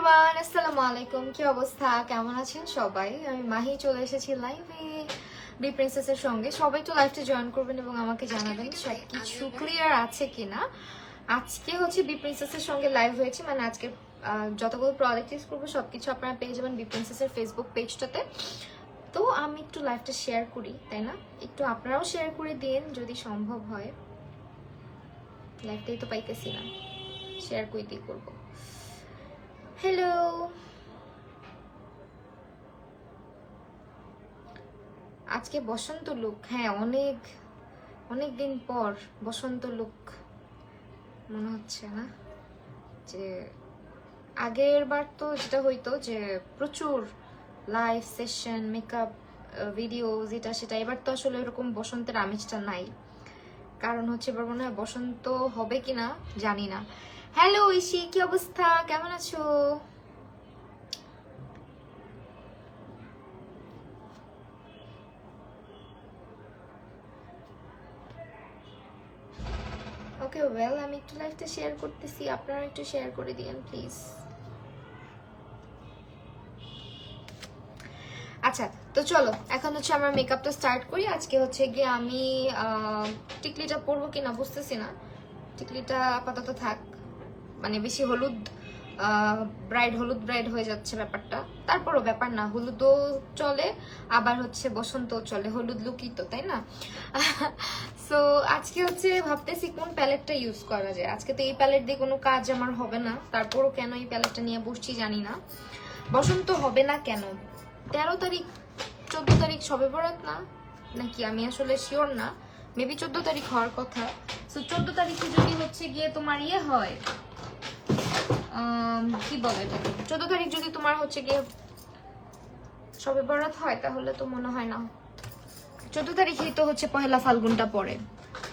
Everyone, আসসালামু আলাইকুম। কি অবস্থা, কেমন আছেন সবাই? আমি মাহি চলে এসেছি লাইভে বি প্রিন্সেসের সঙ্গে। সবাই তো লাইভটা জয়েন করবেন এবং আমাকে জানাবেন সবকিছু ক্লিয়ার আছে কিনা। আজকে হচ্ছে বি প্রিন্সেসের সঙ্গে লাইভ হয়েছে, মানে আজকে যতগুলো প্রোডাক্ট ইউজ করবো সবকিছু আপনারা পেয়ে যাবেন বি প্রিন্সেসের ফেসবুক পেজটাতে। তো আমি একটু লাইভটা শেয়ার করি, তাই না? একটু আপনারাও শেয়ার করে দিন যদি সম্ভব হয়। লাইভটাই তো পাইতেছি না, শেয়ার কইতেই করবো। হ্যালো, আজকে বসন্ত লুক। হ্যাঁ, অনেক অনেক দিন পর বসন্ত লুক মনে হচ্ছে না? যে আগের বার তো যেটা হইতো যে প্রচুর লাইভ সেশন, মেকআপ ভিডিও, যেটা সেটা, এবার তো আসলে এরকম বসন্তের আমেজটা নাই। কারণ হচ্ছে এবার মনে হয় বসন্ত হবে কিনা জানি না। হ্যালো ঐশী, কি অবস্থা, কেমন আছো? ওকে ওয়েল, আমি একটু লাইভটা শেয়ার করতেছি, আপনারা একটু শেয়ার করে দিয়েন প্লিজ। আচ্ছা, তো চলো এখন হচ্ছে আমার মেকআপটা স্টার্ট করি। আজকে হচ্ছে গিয়ে আমি টিকলিটা পরবো কিনা বুঝতেছি না। টিকলিটা আপাতত থাক, মানে বেশি হলুদ হলুদ ব্রাইড হয়ে যাচ্ছে ব্যাপারটা। তারপরও ব্যাপার না, হলুদও চলে আবার হচ্ছে বসন্তও চলে, হলুদ লুকই তো, তাই না? সো আজকে হচ্ছে ভাবতেছি কোন প্যালেটটা ইউজ করা যায়। আজকে তো এই প্যালেট দিয়ে কোনো কাজ আমার হবে না, তারপরও কেন এই প্যালেটটা নিয়ে বসছি জানি না। বসন্ত হবে না কেন? 13 তারিখ 14 তারিখ সবে বরাত না নাকি, আমি আসলে শিওর না। মেবি 14 তারিখ হওয়ার কথা। সো 14 তারিখে যদি হচ্ছে গিয়ে তোমার ইয়ে হয়, কি বলে, 14 তারিখ যদি তোমার হচ্ছে গিয়ে সবে বরাত হয়, তাহলে তো মনে হয় না 14 তারিখেই তো হচ্ছে পহেলা ফাল্গুনটা পড়ে।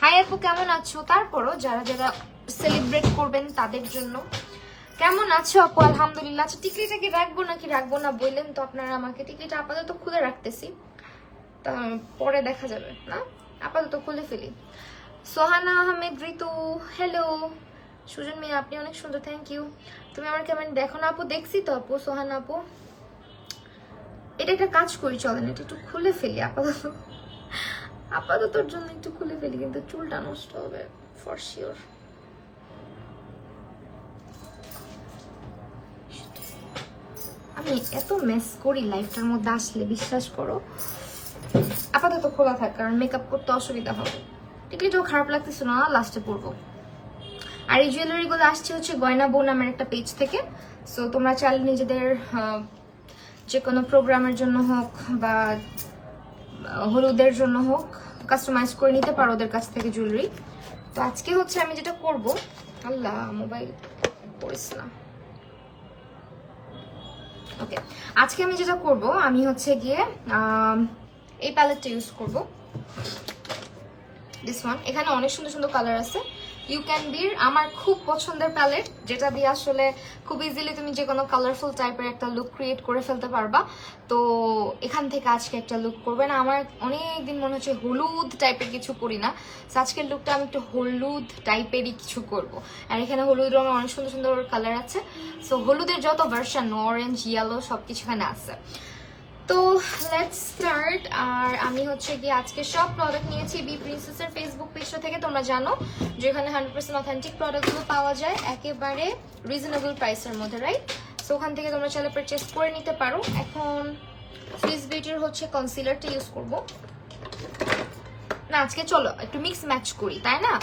হাই আপু, কেমন আছো? তারপরও যারা যারা সেলিব্রেট করবেন তাদের জন্য। কেমন আছো আপু? আলহামদুলিল্লাহ। আচ্ছা, টিকলিটা কি রাখবো নাকি রাখবো না বললেন তো আপনারা আমাকে। টিকলিটা আপাতত খুলে রাখতেছি, তা পরে দেখা যাবে না, আপাতত খুলে ফেলি। সোহানা আহমেদ ঋতু, হ্যালো। সুজন মিয়া, আপনি অনেক সুন্দর, থ্যাংক ইউ। তুমি আমার কেমন দেখো না আপু? দেখছি তো আপু, সোহানা আপু। এটা একটা কাজ করি, চলেন এটা একটু খুলে ফেলি আপাতত, আপাততর জন্য একটু খুলে ফেলি, কিন্তু চুলটা নষ্ট হবে ফর শিওর। আমি এত মেস করি লাইফটার মধ্যে আসলে, বিশ্বাস করো। আপাতত খোলা থাক, কারণ মেকআপ করতে অসুবিধা হবে। টিকলিটাও খারাপ লাগতেছে না, লাস্টে পরবো। আর এই জুয়েলারিগুলো আসছে হচ্ছে গয়না বউ নামের একটা পেজ থেকে। সো তোমরা চাইলে নিজেদের যে কোনো প্রোগ্রামের জন্য হোক বা হলুদের জন্য হোক কাস্টমাইজ করে নিতে পারো ওদের কাছ থেকে জুয়েলারি। তো আজকে হচ্ছে আমি যেটা করব, আল্লাহ মোবাইল পড়িস না। ওকে, আজকে আমি যেটা করব, আমি হচ্ছে গিয়ে এই প্যালেটটা ইউজ করব, দিস ওয়ান। এখানে অনেক সুন্দর সুন্দর কালার আছে। ইউ ক্যান বির আমার খুব পছন্দের প্যালেট, যেটা দিয়ে আসলে খুব ইজিলি তুমি যে কোনো কালারফুল টাইপের একটা লুক ক্রিয়েট করে ফেলতে পারবা। তো এখান থেকে আজকে একটা লুক করবে না, আমার অনেকদিন মনে হচ্ছে হলুদ টাইপের কিছু করি না। আজকের লুকটা আমি একটু হলুদ টাইপেরই কিছু করব। আর এখানে হলুদ রঙের অনেক সুন্দর সুন্দর কালার আছে। সো হলুদের যত ভার্সন, অরেঞ্জ, ইয়েলো, সবকিছু এখানে আছে। তো লেটস স্টার্ট। আর আমি হচ্ছে গিয়ে আজকে সব প্রোডাক্ট নিয়েছি বি প্রিন্সেসের ফেসবুক পেজটা থেকে। তোমরা জানো যে এখানে 100% অথেন্টিক প্রোডাক্টগুলো পাওয়া যায় একেবারে রিজনেবল প্রাইসের মধ্যে, রাইট? সো ওখান থেকে তোমরা চাইলে পারচেস করে নিতে পারো। এখন সুইস বিউটির হচ্ছে কনসিলারটা ইউজ করব না আজকে। চলো একটু মিক্স ম্যাচ করি, তাই না?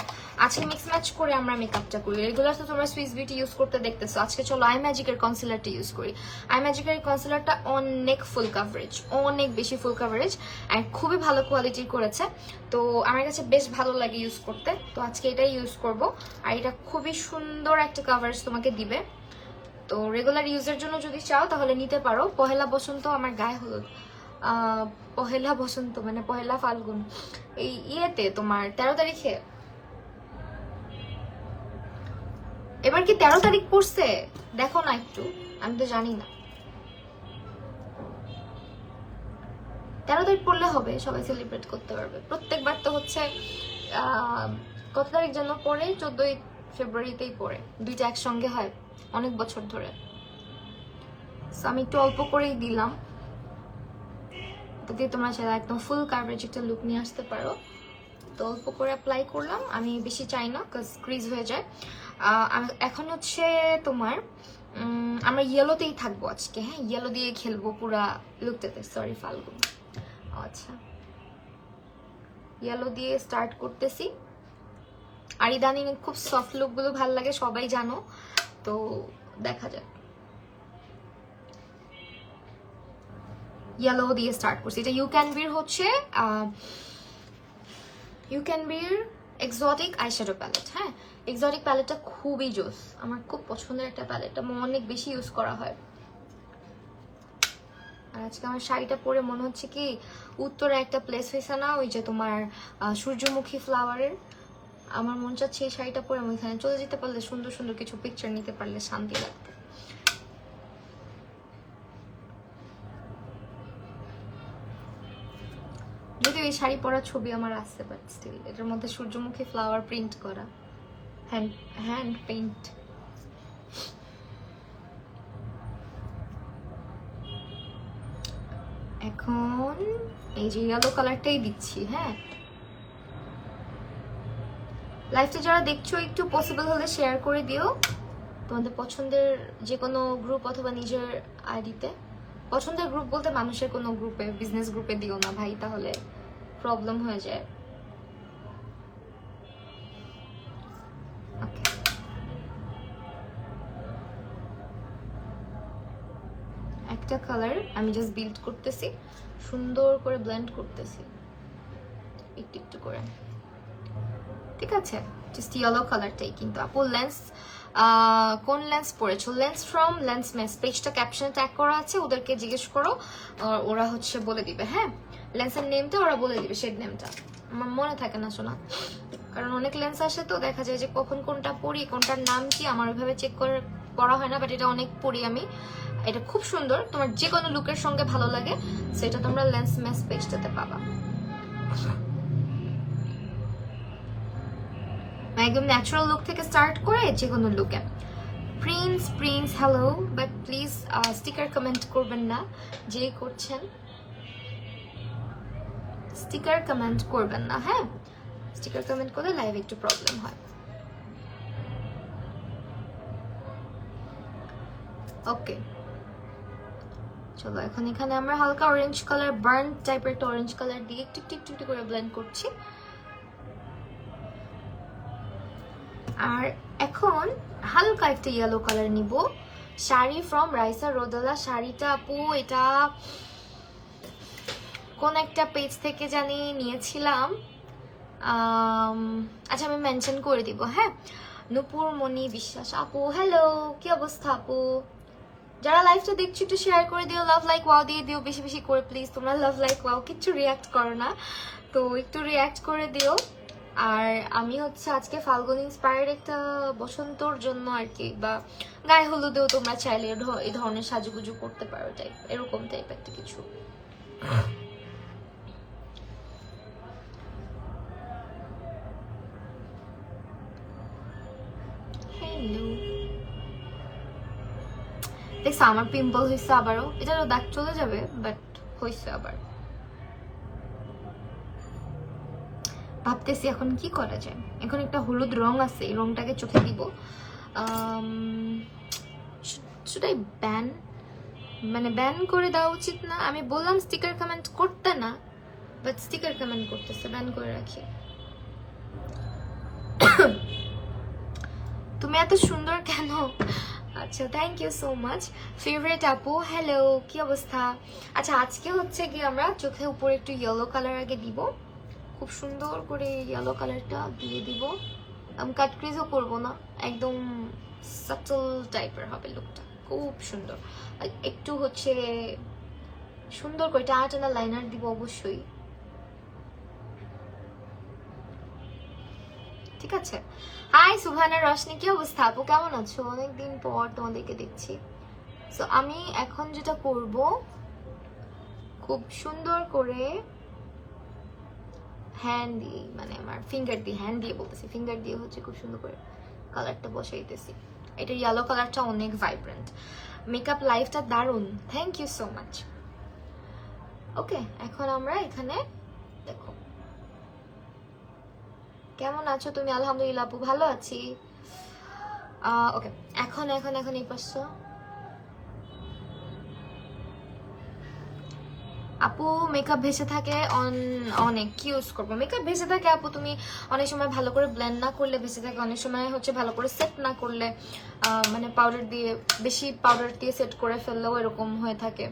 আজকে মিক্স ম্যাচ করে আমরা মেকআপটা করি। রেগুলার তো তোমরা সুইস বিউটি ইউজ করতে দেখতেছো, আজকে চলো আই ম্যাজিকের কনসিলারটা ইউজ করি। আই ম্যাজিকের কনসিলারটা অনেক ফুল কাভারেজ, অনেক বেশি ফুল কাভারেজ, আর খুবই ভালো কোয়ালিটির করেছে। তো আমার কাছে বেশ ভালো লাগে ইউজ করতে, তো আজকে এটাই ইউজ করব। আর এটা খুবই সুন্দর একটা কাভারেজ তোমাকে দিবে। তো রেগুলার ইউজের জন্য যদি চাও তাহলে নিতে পারো। পহেলা বসন্ত আমার গায়ে হলুদ, পহেলা বসন্ত মানে পহেলা ফাল্গুন, এই ইয়েতে তোমার 13 তারিখে। এবার কি 13 তারিখ পড়ছে? দেখো না একটু, আমি তো জানি না। 13 তারিখ পড়লে হবে, সবাই সেলিব্রেট করতে পারবে। প্রত্যেকবার তো হচ্ছে কত তারিখ যেন পড়ে, 14ই ফেব্রুয়ারিতেই পড়ে, দুইটা একসঙ্গে হয় অনেক বছর ধরে। সো আমি একটু অল্প করেই দিলাম, দিয়ে তোমরা চাইলে একদম ফুল কাভারেজ একটা লুক নিয়ে আসতে পারো। তো অল্প করে অ্যাপ্লাই করলাম, আমি বেশি চাই না কজ ক্রিজ হয়ে যায়। এখন হচ্ছে তোমার আমরা ইয়েলোতেই থাকবো আজকে, হ্যাঁ ইয়েলো দিয়ে খেলবো পুরা লুকটাতে। সরি ফাল্গুন, আচ্ছা ইয়েলো দিয়ে স্টার্ট করতেছি। আর ইদানিং খুব সফট লুকগুলো ভালো লাগে, সবাই জানো, তো দেখা যাক। ইয়েলো দিয়ে স্টার্ট করছি। এটা ইউ ক্যান বির হচ্ছে ইউ ক্যান বির এক্সোটিক আইশ্যাডো প্যালেট। হ্যাঁ এক্সোটিক প্যালেটটা খুবই জোস, আমার খুব পছন্দের একটা প্যালেট, এটা অনেক বেশি ইউজ করা হয়। আর আজকে আমার শাড়িটা পরে মনে হচ্ছে কি উত্তরে একটা প্লেস হয়েছে না, ওই যে তোমার সূর্যমুখী ফ্লাওয়ারের, আমার মন চাচ্ছে এই শাড়িটা পরে আমি ওইখানে চলে যেতে পারলে, সুন্দর সুন্দর কিছু পিকচার নিতে পারলে শান্তি লাগতো। যদিও এই শাড়ি পরার ছবি আমার আছে, বাট স্টিল এটার মধ্যে সূর্যমুখী ফ্লাওয়ার প্রিন্ট করা, হ্যান্ড পেইন্ট। এখন এই যে ইয়েলো কালারটাই দিচ্ছি। হ্যাঁ লাইভটা যারা দেখছো একটু পসিবল হলে শেয়ার করে দিও তোমাদের পছন্দের যে কোনো গ্রুপ অথবা নিজের আইডিতে। পছন্দের গ্রুপ বলতে মানুষের কোনো গ্রুপে, বিজনেস গ্রুপে দিও না ভাই, তাহলে প্রবলেম হয়ে যায়। একটা কালার আমি জাস্ট বিল্ড করতেছি, সুন্দর করে ব্লেন্ড করতেছি একটু একটু করে, ঠিক আছে? জাস্ট ইয়েলো কালারটাই। কিন্তু আপু লেন্স কোন লেন্স পড়েছো? লেন্স ফ্রম লেন্স মেস, পেজটা ক্যাপশনে ট্যাগ করা আছে, ওদেরকে জিজ্ঞেস করো, ওরা হচ্ছে বলে দিবে। হ্যাঁ লেন্সের নেমটা ওরা বলে দিবে, শেড নেমটা আমার মনে থাকে না শোনা, কারণ অনেক লেন্স আসে তো দেখা যায় যে কখন কোনটা পড়ি, কোনটার নাম কি আমার ওইভাবে চেক করে পড়া হয় না, বাট এটা অনেক পড়ি আমি। এটা খুব সুন্দর, তোমার যে কোনো লুকের সঙ্গে ভালো লাগে, সেটা তোমরা লেন্স মেস পেজটাতে পাবা। একদম ন্যাচারাল লুক থেকে স্টার্ট করে যে কোনো লুকে। Prince hello, but please sticker comment করবেন না, যেই করছেন স্টিকার কমেন্ট করবেন না। হ্যাঁ স্টিকার কমেন্ট করলে লাইভে একটু প্রবলেম হয়। ওকে চলো এখন এখানে আমরা হালকা অরেঞ্জ কালার, বার্ন টাইপের একটা অরেঞ্জ কালার দিয়ে একটু একটু একটু করে ব্লেন্ড করছি। আর এখন হালকা একটা ইয়েলো কালার নিব। শাড়ি ফ্রম রাইসা রোদেলা, শাড়িটা আপু এটা কোন একটা পেজ থেকে জানি নিয়েছিলাম, আচ্ছা আমি মেনশন করে দিব। হ্যাঁ নূপুর মনি বিশ্বাস আপু, হ্যালো কি অবস্থা আপু? যারা লাইভটা দেখছো একটু শেয়ার করে দিও, লাভ লাইক ওয়াও দিয়ে দিও বেশি বেশি করে প্লিজ। তোমরা লাভ লাইক ওয়াও কিচ্ছু রিয়াক্ট করো না, তো একটু রিয়াক্ট করে দিও। আর আমি হচ্ছে আজকে ফাল্গুন ইন্সপায়ার্ড একটা বসন্তর জন্য আর কি, বা গায়ে হলুদেও তোমরা চাইলে এই ধরনের সাজুগুজু করতে পারো, টাইপ এরকম টাইপ একটা কিছু। হ্যালো দেখছো আমার পিম্পল হয়েছে আবারও, এটারও দাগ চলে যাবে বাট হয়েছে আবার। ভাবতেছি এখন কি করা যায়, এখন একটা হলুদ রং আছে, এই রংটাকে চোখে দিব। শুধু ব্যান মানে ব্যান করে দেওয়া উচিত না, আমি বললাম স্টিকার কমেন্ট করতে না, বাট স্টিকার কমেন্ট করতেছে, ব্যান করে রাখি। তুমি এত সুন্দর কেন? আচ্ছা thank you so much favourite আপু, হ্যালো কি অবস্থা? আচ্ছা আজকে হচ্ছে কি আমরা চোখে উপরে একটু ইয়েলো কালার আগে দিব, খুব সুন্দর করে ইয়েলো কালারটা দিয়ে দিব। আমি কাট ক্রিজও করবো না, একদম সাটল টাইপের হবে লুকটা, খুব সুন্দর। একটু হচ্ছে সুন্দর করে টানা টানা লাইনার দিব অবশ্যই, ঠিক আছে? হাই সুভানা রশনি কি অবস্থা আপু, কেমন আছো? অনেকদিন পর তোমাদেরকে দেখছি। সো আমি এখন যেটা করব, খুব সুন্দর করে হ্যান্ড দিয়ে, মানে আমার ফিঙ্গার দিয়ে, হ্যান্ড দিয়ে বলতেছি, ফিঙ্গার দিয়ে হচ্ছে খুব সুন্দর করে কালারটা বসাইতেছি। এটা ইয়েলো কালারটা অনেক ভাইব্রেন্ট। মেকআপ লাইফটা দারুণ, থ্যাংক ইউ সো মাচ। ওকে, এখন আমরা এখানে দেখো কেমন আছো তুমি? আলহামদুলিল্লাহ আপু ভালো আছি। ওকে, এখন এখন এখন এই পাশে আপু মেকআপ ভেসে থাকে অনেক কি ইউজ করবো? মেকআপ ভেসে থাকে আপু, তুমি অনেক সময় ভালো করে ব্লেন্ড না করলে ভেসে থাকে, অনেক সময় হচ্ছে ভালো করে সেট না করলে, মানে পাউডার দিয়ে বেশি পাউডার দিয়ে সেট করে ফেললেও এরকম হয়ে থাকে।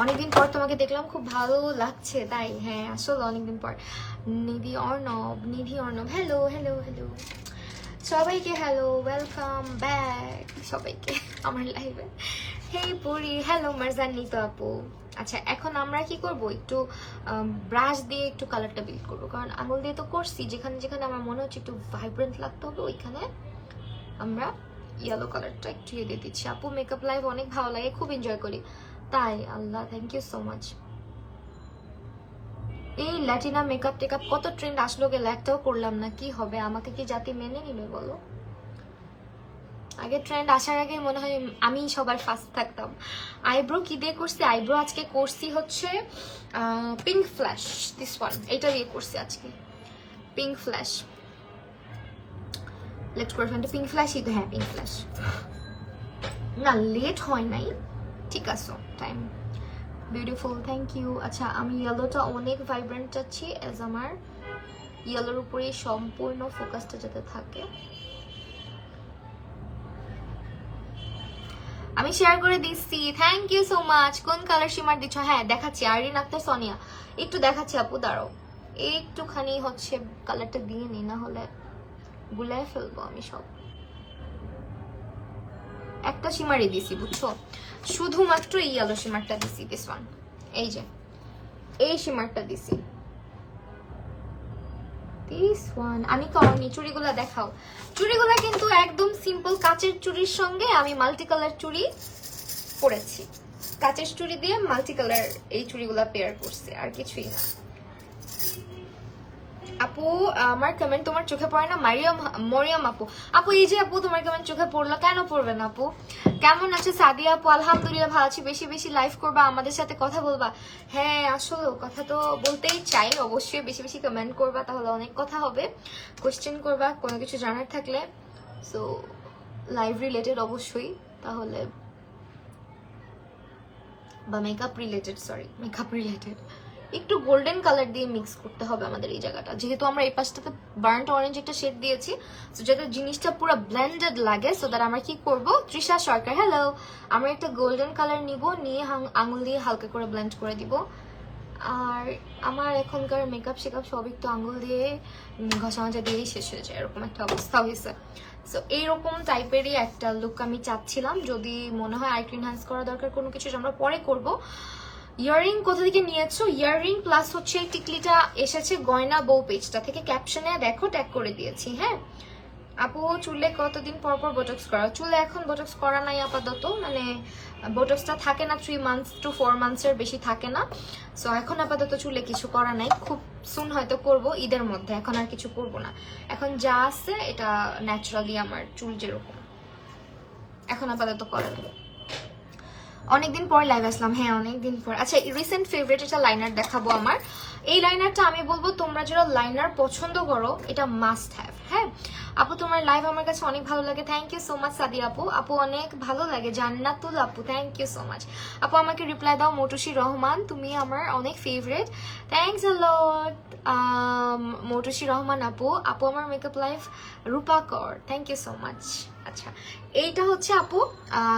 অনেকদিন পর তোমাকে দেখলাম, খুব ভালো লাগছে। তাই? হ্যাঁ আসলে অনেকদিন পর। নিধি অর্ণব হ্যালো হ্যালো হ্যালো সবাইকে, হ্যালো, ওয়েলকাম ব্যাক সবাইকে আমার লাইভে। হেই পুরি, হ্যালো মারজানি তো আপু। আচ্ছা, এখন আমরা কি করব, একটু ব্রাশ দিয়ে একটু কালারটা বিল্ড করবো, কারণ আঙুল দিয়ে তো করছি, যেখানে যেখানে আমার মনে হচ্ছে একটু ভাইব্রেন্ট লাগতে হবে ওইখানে আমরা ইয়েলো কালারটা একটু দিয়ে দিচ্ছি। আপু মেকআপ লাইভ অনেক ভালো লাগে, খুব এনজয় করি। তাই? আল্লাহ, থ্যাংক ইউ সো মাচ। এই ল্যাটিনা মেকআপ টেকআপ কত ট্রেন্ড আসলো, গেলে একটাও করলাম না, কি হবে? আমাকে কি জাতি মেনে নিবে বলো? আগে ট্রেন্ড আসার আগে মনে হয় আমি সবার ফার্স্ট থাকতাম। আইব্রো কি দিয়ে করছি? আইব্রো আজকে করছি হচ্ছে পিঙ্ক ফ্ল্যাশ, দিস ওয়ান, এটা দিয়ে করছি আজকে পিঙ্ক ফ্ল্যাশ। লেট করে ফেলতে পিঙ্ক ফ্ল্যাশই তো, হ্যাঁ পিঙ্ক ফ্ল্যাশ। না লেট হয় নাই, ঠিক আছে টাইম। Beautiful, thank you. আচ্ছা, আমি ইয়েলোটা অনেক ভাইব্রেন্ট চাচ্ছি, অ্যাজ আমার ইয়েলোর উপরে সম্পূর্ণ ফোকাসটা যাতে থাকে। আমি শেয়ার করে দিচ্ছি, থ্যাংক ইউ সো মাচ। কোন কালার শিমার দিচ্ছ? হ্যাঁ দেখাচ্ছি, আরিন আক্তার সোনিয়া একটু দেখাচ্ছি আপু, দাঁড়াও একটুখানি হচ্ছে কালারটা দিয়ে নি, না হলে গুলায় ফেলবো আমি সব। একটা শিমারই দিছি বুঝছো, শুধুমাত্র এই ইয়েলো শিমারটা দিছি, দিস ওয়ান, এই যে এই শিমারটা দিছি, দিস ওয়ান। আমি কমনি চুড়িগুলা দেখাও। চুড়িগুলা কিন্তু একদম সিম্পল কাচের চুড়ির সঙ্গে আমি মাল্টি কালার চুড়ি পরেছি, কাচের চুড়ি দিয়ে মাল্টি কালার এই চুড়িগুলা পেয়ার করছি, আর কিছুই না। আপু আমার কমেন্ট তোমার চোখে পড়ে না? মরিয়ম আপু, আপু এই যে আপু তোমার কমেন্ট চোখে পড়লো, কেন পড়বে না আপু? কেমন আছে সাদিয়া আপু? আলহামদুলিল্লাহ ভালো আছি। বেশি বেশি লাইভ করবা, আমাদের সাথে কথা বলবা। হ্যাঁ আসলে কথা তো বলতেই চাই, অবশ্যই বেশি বেশি কমেন্ট করবা, তাহলে অনেক কথা হবে। কোয়েশ্চেন করবা কোনো কিছু জানার থাকলে, সো লাইভ রিলেটেড অবশ্যই, তাহলে বা makeup related, sorry makeup related. একটু গোল্ডেন কালার দিয়ে মিক্স করতে হবে আমাদের এই জায়গাটা, যেহেতু আমরা এই পাশটাতে বার্ন্ট অরেঞ্জ একটা শেড দিয়েছি, সো যাতে জিনিসটা পুরো ব্লেন্ডেড লাগে। সো দ্যাট আমরা কি করব, তৃষা সরকার হ্যালো, আমরা একটা গোল্ডেন কালার নিব, নিয়ে আঙুল দিয়ে হালকা করে ব্লেন্ড করে দিব। আর আমার এখনকার মেকআপ শেকআপ সব একটু আঙুল দিয়ে ঘষা মাজা দিয়েই শেষ হয়ে যায়, এরকম একটা অবস্থা হয়েছে। সো এইরকম টাইপেরই একটা লুক আমি চাচ্ছিলাম, যদি মনে হয় আরেকটু এনহ্যান্স করা দরকার কোনো কিছু, আমরা পরে করব। ইয়াররিং কোথা থেকে নিয়েছো? ইয়াররিং প্লাস হচ্ছে টিকলিটা এসেছে গয়না বউ পেজটা থেকে, ক্যাপশনে দেখো ট্যাগ করে দিয়েছি। হ্যাঁ আপু চুলে কতদিন পর পর বোটক্স করা? চুলে এখন বোটক্স করা নাই আপাতত, মানে বোটক্সটা থাকে না 3 months to 4 months এর বেশি থাকে না, সো এখন আপাতত চুলে কিছু করা নাই। খুব সুন হয়তো করব ঈদের মধ্যে, এখন আর কিছু করব না। এখন যা আছে এটা ন্যাচারালি আমার চুল যেরকম, এখন আপাতত করা নেই। অনেকদিন পর লাইভ আসলাম, হ্যাঁ অনেকদিন পর। আচ্ছা রিসেন্ট ফেভারিট একটা লাইনার দেখাবো আমার। এই লাইনারটা আমি বলবো তোমরা যারা লাইনার পছন্দ করো এটা মাস্ট হ্যাভ। হ্যাঁ আপু তোমার লাইভ আমার কাছে অনেক ভালো লাগে, থ্যাংক ইউ সো মাচ সাদি আপু। আপু অনেক ভালো লাগে, জান্নাতুল আপু থ্যাংক ইউ সো মাচ। আপু আমাকে রিপ্লাই দাও, মটুসি রহমান তুমি আমার অনেক favourite, thanks a lot. Moutushi Rahman আপু, আপু আমার মেকআপ লাইফ রূপাকর, থ্যাংক ইউ সো মাচ। আচ্ছা এইটা হচ্ছে আপু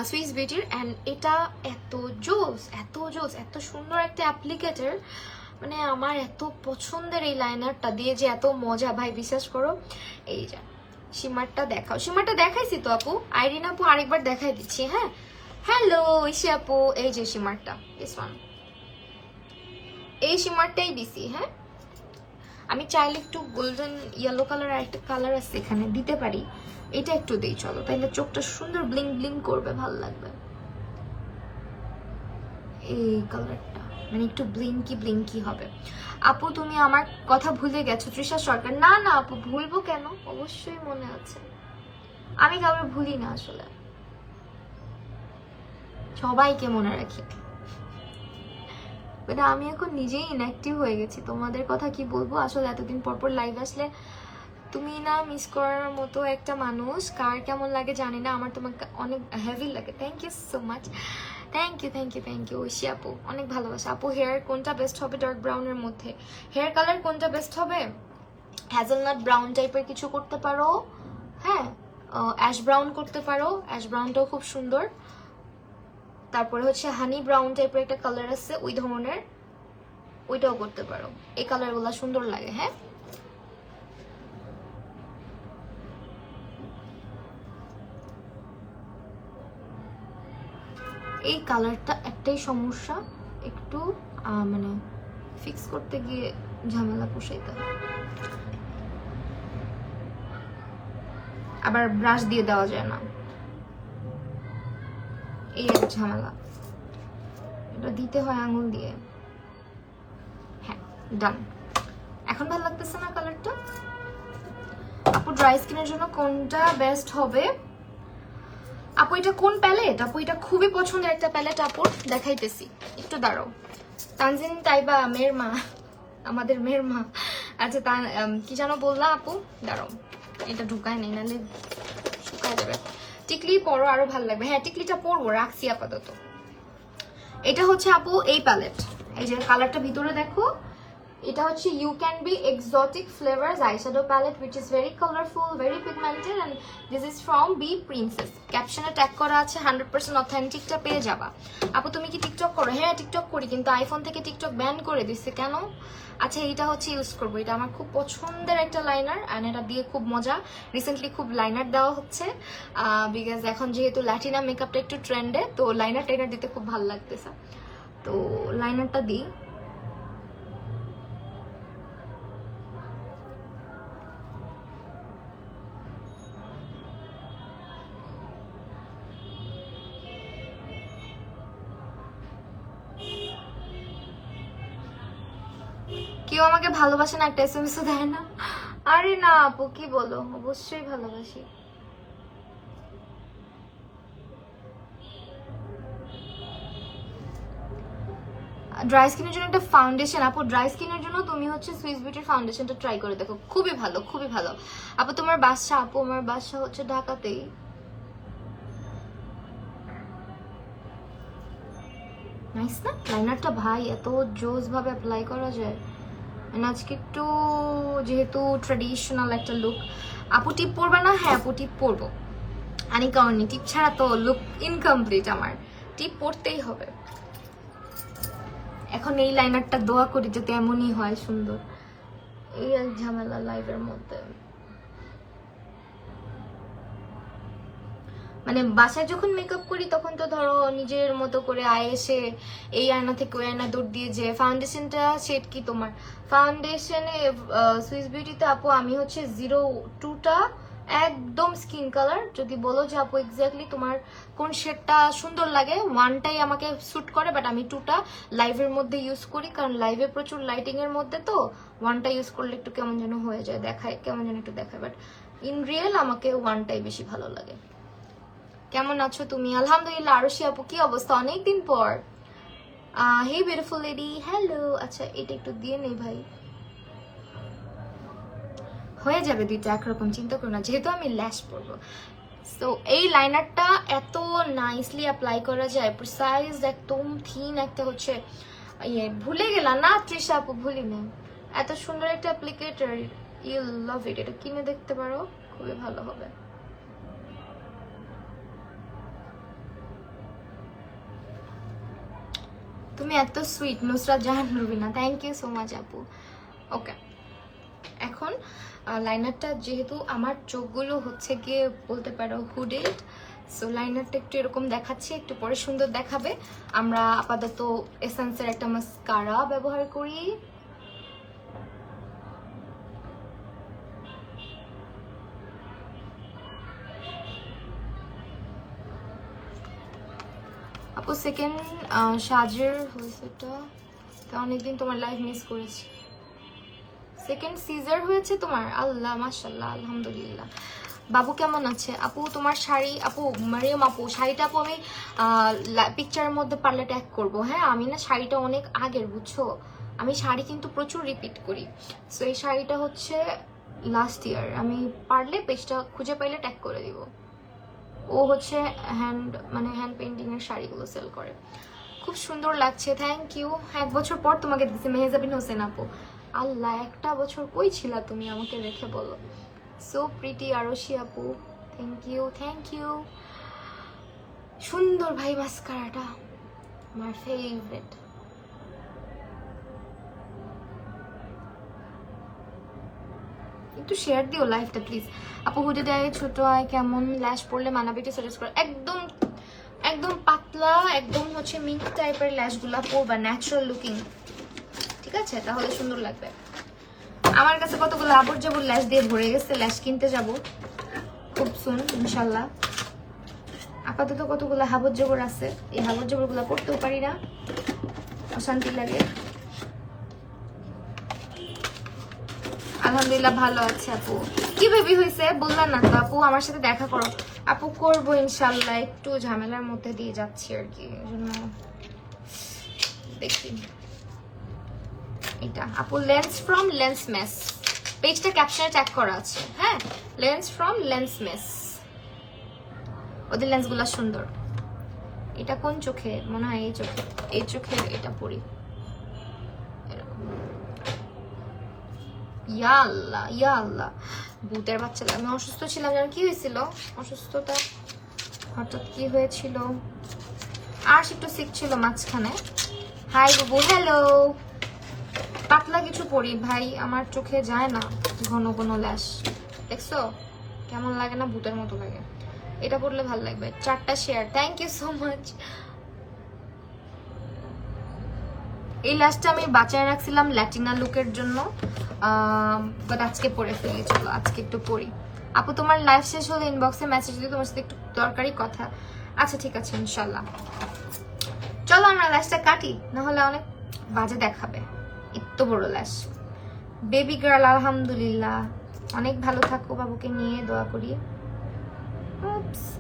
সুইস বিউটির, অ্যান্ড এটা এত জোস এত জোস এত সুন্দর একটা অ্যাপ্লিকেটার, মানে আমার এত পছন্দের এই লাইনারটা দিয়ে যে এত মজা ভাই, বিশ্বাস করো। এই যে শিমারটা দেখাও, শিমারটা দেখাইছি তো আপু, আইরিন আপু আরেকবার দেখাই দিচ্ছি। হ্যাঁ হ্যালো ঐশী আপু, এই যে শিমারটা, দিস ওয়ান, এই শিমারটাই দিছি। হ্যাঁ আমি চাইলে একটু গোল্ডেন ইয়েলো কালার আর একটা কালার আছে এখানে দিতে পারি, এটা একটু দেই চলো, তাইলে চোখটা সুন্দর ব্লিং ব্লিং করবে, ভালো লাগবে। এই কালারটা মানে একটু ব্লিঙ্কি ব্লিঙ্কি হবে। আপু তুমি আমার কথা ভুলে গেছো? তৃষা সরকার, না না আপু ভুলবো কেন, অবশ্যই মনে আছে। আমি কাউকে ভুলি না আসলে, সবাইকে মনে রাখি। মানে আমি এখন নিজেই ইনঅ্যাক্টিভ হয়ে গেছি, তোমাদের কথা কি বলবো আসলে। এতদিন পর পর লাইভ আসলে তুমি না মিস করার মতো একটা মানুষ, কার কেমন লাগে জানি না, আমার তোমাকে অনেক হেভি লাগে। Thank you so much, thank you thank you thank you Oishi আপু, অনেক ভালোবাসা আপু। হেয়ার কোনটা বেস্ট হবে ডার্ক ব্রাউনের মধ্যে? হেয়ার কালার কোনটা বেস্ট হবে? হ্যাজেলনাট ব্রাউন টাইপের কিছু করতে পারো, হ্যাঁ অ্যাশ ব্রাউন করতে পারো, অ্যাশ ব্রাউনটাও খুব সুন্দর। তারপরে হচ্ছে হানি ব্রাউন টাইপের একটা কালার আছে ওই ধরনের, ওইটাও করতে পারো। এই কালারগুলো সুন্দর লাগে। হ্যাঁ এই কালারটা একটাই সমস্যা, একটু মানে ফিক্স করতে গিয়ে ঝামেলা পোষাইতে হয়, আবার ব্রাশ দিয়ে দেওয়া যায় না, এই এক ঝামেলা, এটা দিতে হয় আঙুল দিয়ে। হ্যাঁ ডান, এখন ভালো লাগতেছে না কালারটা? আপু ড্রাই স্কিনের জন্য কোনটা বেস্ট হবে? আপু এটা কোন প্যালেট? আপু এটা খুবই পছন্দের একটা প্যালেট আপু, দেখাইতেছি একটু দাঁড়াও। তানজিন তাইবা মেয়ের মা, আমাদের মেয়ের মা। আচ্ছা তা কি যেন বললা আপু, দাঁড়াও এটা ঢুকায় নেই নাহলে শুকায় যাবে। টিকলি পরো আরো ভালো লাগবে। হ্যাঁ টিকলিটা পরবো, রাখছি আপাতত। এটা হচ্ছে আপু এই প্যালেট, এই যে কালারটা ভিতরে দেখো, এটা হচ্ছে you can be exotic flavours eyeshadow palette which is very colourful, very pigmented and this is from B princess. ক্যাপশনে ট্যাগ করা আছে, 100% অথেন্টিকটা পেয়ে যাবা। আপু তুমি কি টিকটক করো? হ্যাঁ টিকটক করি, কিন্তু আইফোন থেকে টিকটক ব্যান করে দিচ্ছে কেন? আচ্ছা এইটা হচ্ছে ইউজ করবো, এটা আমার খুব পছন্দের একটা লাইনার অ্যান্ড এটা দিয়ে খুব মজা। রিসেন্টলি খুব লাইনার দেওয়া হচ্ছে বিকজ এখন যেহেতু ল্যাটিনা মেকআপটা একটু ট্রেন্ডে, তো লাইনার টাইনার দিতে খুব ভালো লাগতেছে, তো লাইনারটা দিই। কেউ আমাকে ভালোবাসে না, একটা এসএমএসও দেয় না। আরে না আপু কি বলো, অবশ্যই ভালোবাসি। ড্রাই স্কিনের জন্য একটা ফাউন্ডেশন আপু, ড্রাই স্কিনের জন্য তুমি হচ্ছে সুইস বিউটির ফাউন্ডেশনটা ট্রাই করে দেখো, খুবই ভালো খুবই ভালো। আপু তোমার বাসা? আপু আমার বাসা হচ্ছে ঢাকাতেই। নাইস না লাইনারটা ভাই, এত জোস ভাবে অ্যাপ্লাই করা যায়। আজকে একটু যেহেতু ট্রেডিশনাল একটা লুক। আপু টিপ পরবে না? হ্যাঁ আপু টিপ পরবো, আনি কারণ টিপ ছাড়া তো লুক ইনকমপ্লিট, আমার টিপ পরতেই হবে। এখন এই লাইনারটা দোয়া করি যাতে এমনই হয় সুন্দর। এই এক ঝামেলা লাইভের মধ্যে, মানে বাসায় যখন মেকআপ করি তখন তো ধরো নিজের মতো করে এসে এই আয়না থেকে ওই আয়না দৌড় দিয়ে যে ফাউন্ডেশনটা শেড কি তোমার? ফাউন্ডেশনে সুইস বিউটিতে আপু আমি হচ্ছে 02টা একদম স্কিন কালার। যদি বলো যে আপু এক্স্যাক্টলি তোমার কোন শেডটা সুন্দর লাগে, ওয়ানটাই আমাকে স্যুট করে, বাট আমি 2টা লাইভের মধ্যে ইউজ করি, কারণ লাইভে প্রচুর লাইটিং এর মধ্যে তো ওয়ানটা ইউজ করলে একটু কেমন যেন হয়ে যায়, দেখায় কেমন যেন একটু দেখায়, বাট ইন রিয়েল আমাকে ওয়ানটাই বেশি ভালো লাগে। কেমন আছো তুমি? আলহামদুলিল্লাহ। আরশি আপু কি অবস্থা, অনেকদিন পর। হে বিউটিফুল লেডি, হ্যালো। আচ্ছা এটা একটু দিয়ে নেই ভাই, হয়ে যাবে দুইটা একরকম, চিন্তা করো না, যেহেতু আমি ল্যাশ পরবো। সো এই লাইনারটা এত নাইসলি অ্যাপ্লাই করা যায়, প্রিসাইজ একদম থিন একটা হচ্ছে ইয়ে, ভুলে গেলাম না তৃষা আপু, ভুলি না। এত সুন্দর একটা অ্যাপ্লিকেটর, ইউ লাভ ইট, এটা কিনে দেখতে পারো, খুবই ভালো হবে। তুমি এত sweet Nusrat Jahan Rubina, thank you so much আপু। ওকে এখন লাইনারটা যেহেতু আমার চোখগুলো হচ্ছে গিয়ে বলতে পারো হুডেড, সো লাইনারটা একটু এরকম দেখাচ্ছে, একটু পরে সুন্দর দেখাবে। আমরা আপাতত এসেন্সের একটা মাস্কারা ব্যবহার করি। আপু সেকেন্ড সাজের হয়েছে এটা, অনেকদিন তোমার লাইভ মিস করেছি। সেকেন্ড সিজার হয়েছে তোমার? আল্লাহ মাশাআল্লাহ, আলহামদুলিল্লাহ। বাবু কেমন আছে? আপু তোমার শাড়ি, আপু মারিয়াম আপু শাড়িটা আপু আমি পিকচারের মধ্যে পারলে ট্যাগ করবো। হ্যাঁ, আমি না শাড়িটা অনেক আগের, বুঝছো, আমি শাড়ি কিন্তু প্রচুর রিপিট করি। সো এই শাড়িটা হচ্ছে লাস্ট ইয়ার, আমি পারলে পেজটা খুঁজে পাইলে ট্যাগ করে দিব। ও হচ্ছে হ্যান্ড পেন্টিং এর শাড়িগুলো সেল করে, খুব সুন্দর লাগছে। Thank you. 1 বছর পর তোমাকে দিছি মেহজাবিন হোসেন আপু। আল্লাহ, 1টা বছর কই ছিলা তুমি, আমাকে রেখে বলো। সো প্রিটি আরশি আপু, থ্যাংক ইউ থ্যাংক ইউ। সুন্দর ভাই মাস্কারাটা, আমার ফেভারিট। একটু শেয়ার দিও লাইভটা প্লিজ। আপু হুডি দেয় ছোট আয় কেমন, ল্যাশ পরলে মানাবে, একটু সাজেস্ট করো। একদম একদম পাতলা, একদম হচ্ছে মিঙ্ক টাইপের ল্যাশগুলা পরবা, ন্যাচারাল লুকিং, ঠিক আছে? তাহলে সুন্দর লাগবে। আমার কাছে কতগুলো আবর জাবর ল্যাশ দিয়ে ভরে গেছে, ল্যাশ কিনতে যাব খুব সুন ইনশাল্লাহ। আপাতত কতগুলো হাবর জবর আছে, এই হাবর জবর গুলা পড়তেও পারি না, অশান্তি লাগে। আলহামদুলিল্লাহ ভালো আছে আপু। কি বেবি হয়েছে বললাম না তো আপু, আমার সাথে দেখা করো আপু। করবো ইনশাল্লাহ, একটু ঝামেলার মধ্যে দিয়ে যাচ্ছি আর কি, এজন্য দেখি। এটা আপু লেন্স ফ্রম লেন্স মেস, পেজটা ক্যাপশনে ট্যাগ করা আছে। হ্যাঁ, লেন্স ফ্রম লেন্স মেস, ওদের লেন্সগুলো সুন্দর। এটা কোন চোখে? মনে হয় এই চোখে, এই চোখে এটা পরি। ইয়া আল্লাহ ইয়া আল্লাহ, ভূতের বাচ্চা। আমি অসুস্থ ছিলাম, জানো কি হয়েছিল? অসুস্থতা হঠাৎ কি হয়েছিল, আর একটু সিক ছিল মাঝখানে। হাই বাবু, হ্যালো। পাতলা কিছু পরি ভাই, আমার চোখে যায় না ঘন ঘন ল্যাশ, দেখছো কেমন লাগে না, ভূতের মতো লাগে। এটা পড়লে ভালো লাগবে। 4টা share, thank you so much. এই ল্যাশটা আমি বাঁচায় রাখছিলাম ল্যাটিনা লুকের জন্য, বাট আজকে পরে ফেলি, চলো আজকে একটু পরি। আপু তোমার লাইভ শেষ হলে ইনবক্সে মেসেজ দিই, তোমার সাথে একটু দরকারি কথা। আচ্ছা ঠিক আছে ইনশাল্লাহ। চলো আমরা ল্যাশটা কাটি, নাহলে অনেক বাজে দেখাবে। এত বড় ল্যাশ। বেবি গার্ল আলহামদুলিল্লাহ, অনেক ভালো থাকো, বাবুকে নিয়ে দোয়া করি।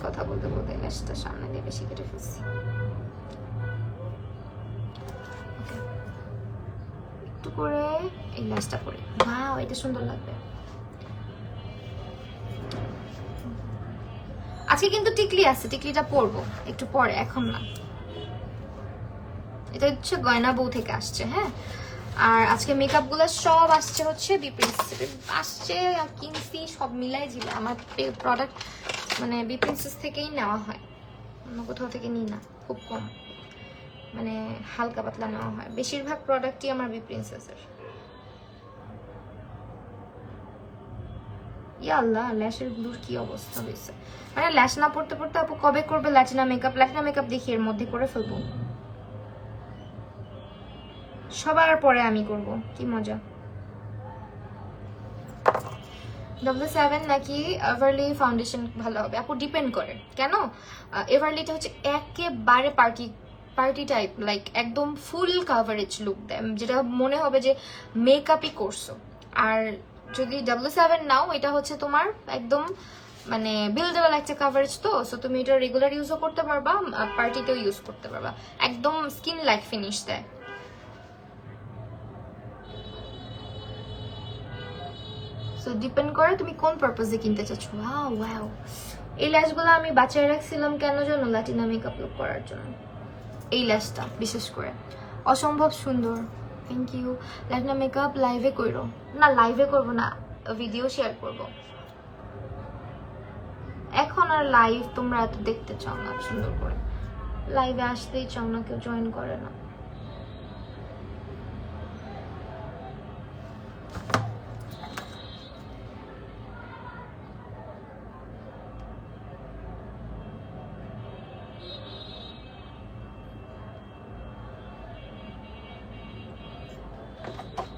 কথা বলতে বলতে ল্যাশটা সামনে দিয়ে বেশি কেটে ফেলছি। একটু করে এই ল্যাশটা পরে, ওয়াও এটা সুন্দর লাগবে। আজকে কিন্তু টিকলি আছে, টিকলিটা পরবো একটু পরে, এখন না। এটা হচ্ছে গয়না বউ থেকে আসছে। হ্যাঁ, আর আজকে মেকআপ গুলো সব আসছে হচ্ছে বি প্রিন্সেস আসছে, কিনছি সব মিলাই ঝিলে। আমার প্রোডাক্ট মানে বি প্রিন্সেস থেকেই নেওয়া হয়, অন্য কোথাও থেকে নিই না, খুব কম, মানে হালকা পাতলা নেওয়া হয়। বেশিরভাগ প্রোডাক্টই আমার বি প্রিন্সেসের। ইয়া আল্লাহ, ল্যাশের গুলোর কি অবস্থা হয়েছে, মানে ল্যাশ না পড়তে পড়তে আপু কবে করবে ল্যাটিনা মেকআপ? ল্যাটিনা মেকআপ দেখি এর মধ্যে করে ফেলবো, সবার পরে আমি করব, কি মজা। W7 নাকি এভারলি ফাউন্ডেশন ভালো হবে? আপু ডিপেন্ড করে, কেন? এভারলিটা হচ্ছে একেবারে পার্টি টাইপ, লাইক একদম ফুল কাভারেজ লুক দেয়, যেটা মনে হবে যে মেকআপই করছো। আর যদি W7 নাও, এটা হচ্ছে তোমার একদম মানে বিল্ডেবল একটা কাভারেজ, তো সো তুমি এটা রেগুলার ইউজও করতে পারবা, পার্টিতেও ইউজ করতে পারবা, একদম স্কিন লাইক ফিনিশ দেয়। সো ডিপেন্ড করে তুমি কোন পারপাসে কিনতে চাচ্ছ। ওয়াও ওয়াও, এই ল্যাশগুলো আমি বাঁচিয়ে রাখছিলাম কেন জানো? লাটিনা মেকআপ লুক করার জন্য। এই ল্যাশটা বিশেষ করে অসম্ভব সুন্দর। Thank you. লাটিনা মেকআপ লাইভে করো না? লাইভে করবো না, ভিডিও শেয়ার করব। এখন আর লাইভ তোমরা এত দেখতে চাও না, সুন্দর করে লাইভে আসতেই চাও না, কেউ জয়েন করে না।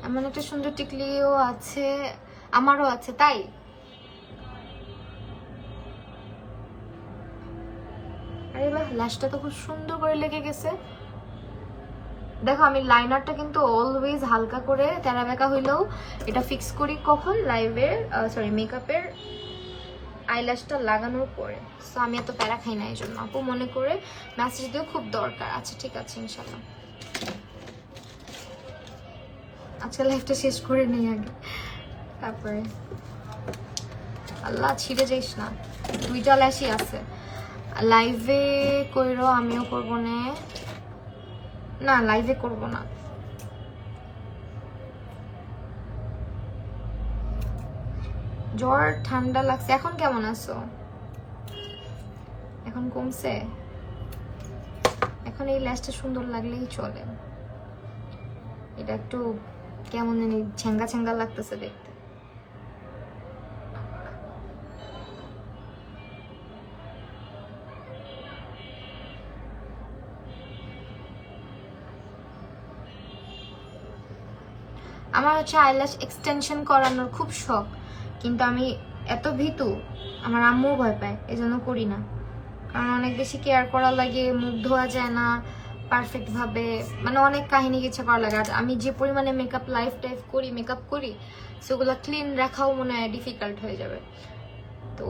এমন একটা সুন্দর টিকলিও আছে, আমারও আছে তাই। আরে বাহ, ল্যাশটা তো খুব সুন্দর করে লেগে গেছে। দেখো আমি লাইনারটা কিন্তু অলওয়েজ হালকা করে তেরা বেঁকা হইলেও এটা ফিক্স করি কখন? লাইভের সরি মেকআপের আইল্যাশটা লাগানোর পরে। সো আমি এত প্যারা খাই না এই জন্য। আপু মনে করে মেসেজ দিও, খুব দরকার। আচ্ছা ঠিক আছে ইনশাল্লাহ। আজকে লাইফটা শেষ করে নেই আগে, তারপরে আল্লাহ ছিঁড়ে যাইস না। 2টা ল্যাশই আছে। লাইভে কইরো, আমিও করবো না লাইভে করবো না। জ্বর ঠান্ডা লাগছে। এখন কেমন আছো? এখন কমছে? এখন এই ল্যাশটা সুন্দর লাগলেই চলে। এটা একটু কেমন জানি ছেঙ্গা ছেঙ্গা লাগতেছে দেখতে। আমার হচ্ছে আইল্যাশ এক্সটেনশন করানোর খুব শখ, কিন্তু আমি এত ভীতু, আমার আম্মু ভয় পায়, এজন্য করি না। কারণ অনেক বেশি কেয়ার করা লাগে, মুখ ধোয়া যায় না পারফেক্ট ভাবে, মানে অনেক কাহিনী কিছু করা লাগে। আর আমি যে পরিমাণে মেকআপ মেকআপ করি সেগুলো ক্লিন রাখাও মনে হয় ডিফিকাল্ট হয়ে যাবে। তো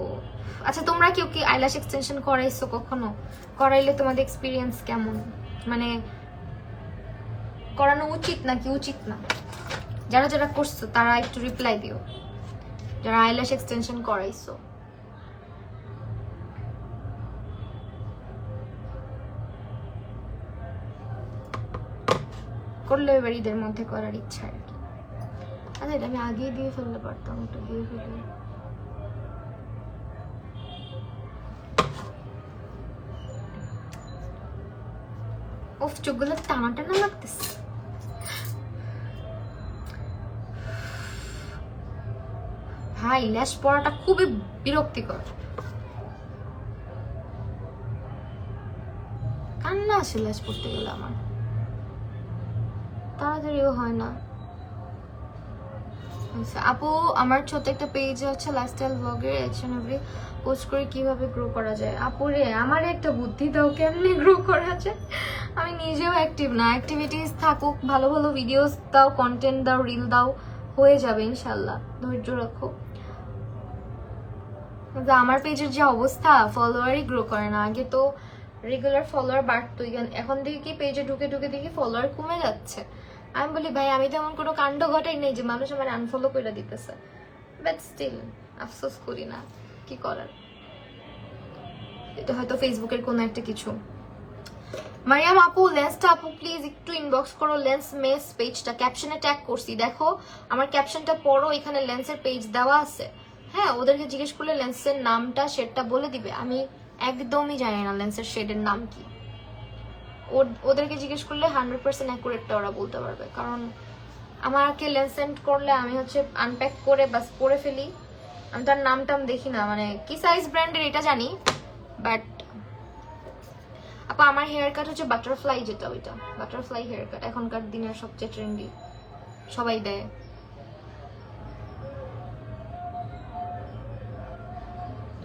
আচ্ছা, তোমরা কেউ কি আইল্যাশ এক্সটেনশন করাইছো কখনো? করাইলে তোমাদের এক্সপিরিয়েন্স কেমন? মানে করানো উচিত নাকি উচিত না? যারা যারা করছো তারা একটু রিপ্লাই দিও, যারা আইল্যাশ এক্সটেনশন করাইছো। করলে এবার ঈদের মধ্যে করার ইচ্ছা আর কি। আচ্ছা এটা আমি আগেই দিয়ে ফেলতে পারতাম, ওটা দিয়ে ফেলে। ওফ, চোখগুলো টানা টানা লাগতেছে। ভাই ল্যাশ পরাটা খুবই বিরক্তিকর। কান্না আসে ল্যাশ পড়তে গেলে, আমার তাড়াতাড়িও হয় না। আপু আমার ছোট একটা পেজ আছে লাইফস্টাইল ব্লগের, একশন এভরি পোস্ট করে কিভাবে গ্রো করা যায়। আপুরে আমার একটা বুদ্ধি দাও, কেমনি গ্রো করা যায়। আমি নিজেও অ্যাক্টিভ না, অ্যাক্টিভিটিস থাকুক, ভালো ভালো ভিডিওস দাও, কন্টেন্ট দাও, রিল দাও, হয়ে যাবে ইনশাল্লাহ, ধৈর্য রাখো। কিন্তু আমার পেজের যে অবস্থা, ফলোয়ারই গ্রো করে না। আগে তো রেগুলার ফলোয়ার বাড়তো, এখন দেখি কি পেজে ঢুকে ঢুকে দেখি ফলোয়ার কমে যাচ্ছে। আমি বলি ভাই আমি তো এমন কোনো কাণ্ড ঘটাই নেই যে মানুষ আমার আনফলো করে দিতেছে, বাট স্টিল আফসোস করি না, কি করার। এটা হয়তো ফেসবুকের কোনো একটা কিছু। মারিয়াম আপু লেন্সটা আপু প্লিজ একটু ইনবক্স করো, লেন্স মেস পেজটা ক্যাপশনে ট্যাগ করছি, দেখো আমার ক্যাপশনটা পড়ো, এখানে লেন্সের পেজ দেওয়া আছে। হ্যাঁ, ওদেরকে জিজ্ঞেস করলে লেন্সের নামটা শেডটা বলে দিবে। আমি একদমই জানি না লেন্সের শেডের নাম কি। ওদেরকে জিজ্ঞেস করলে 100% অ্যাকুরেটটা ওরা বলতে পারবে। কারণ আমাকে লেন্স সেন্ড করলে আমি হচ্ছে আনপ্যাক করে বাস পরে ফেলি, আমি তার নাম টাম দেখি না। মানে কি সাইজ ব্র্যান্ডের এটা জানি, বাট আপা আমার হেয়ার কাট হচ্ছে বাটারফ্লাই, যেটা ওইটা বাটারফ্লাই হেয়ার কাট এখনকার দিনের সবচেয়ে ট্রেন্ডি, সবাই দেয়।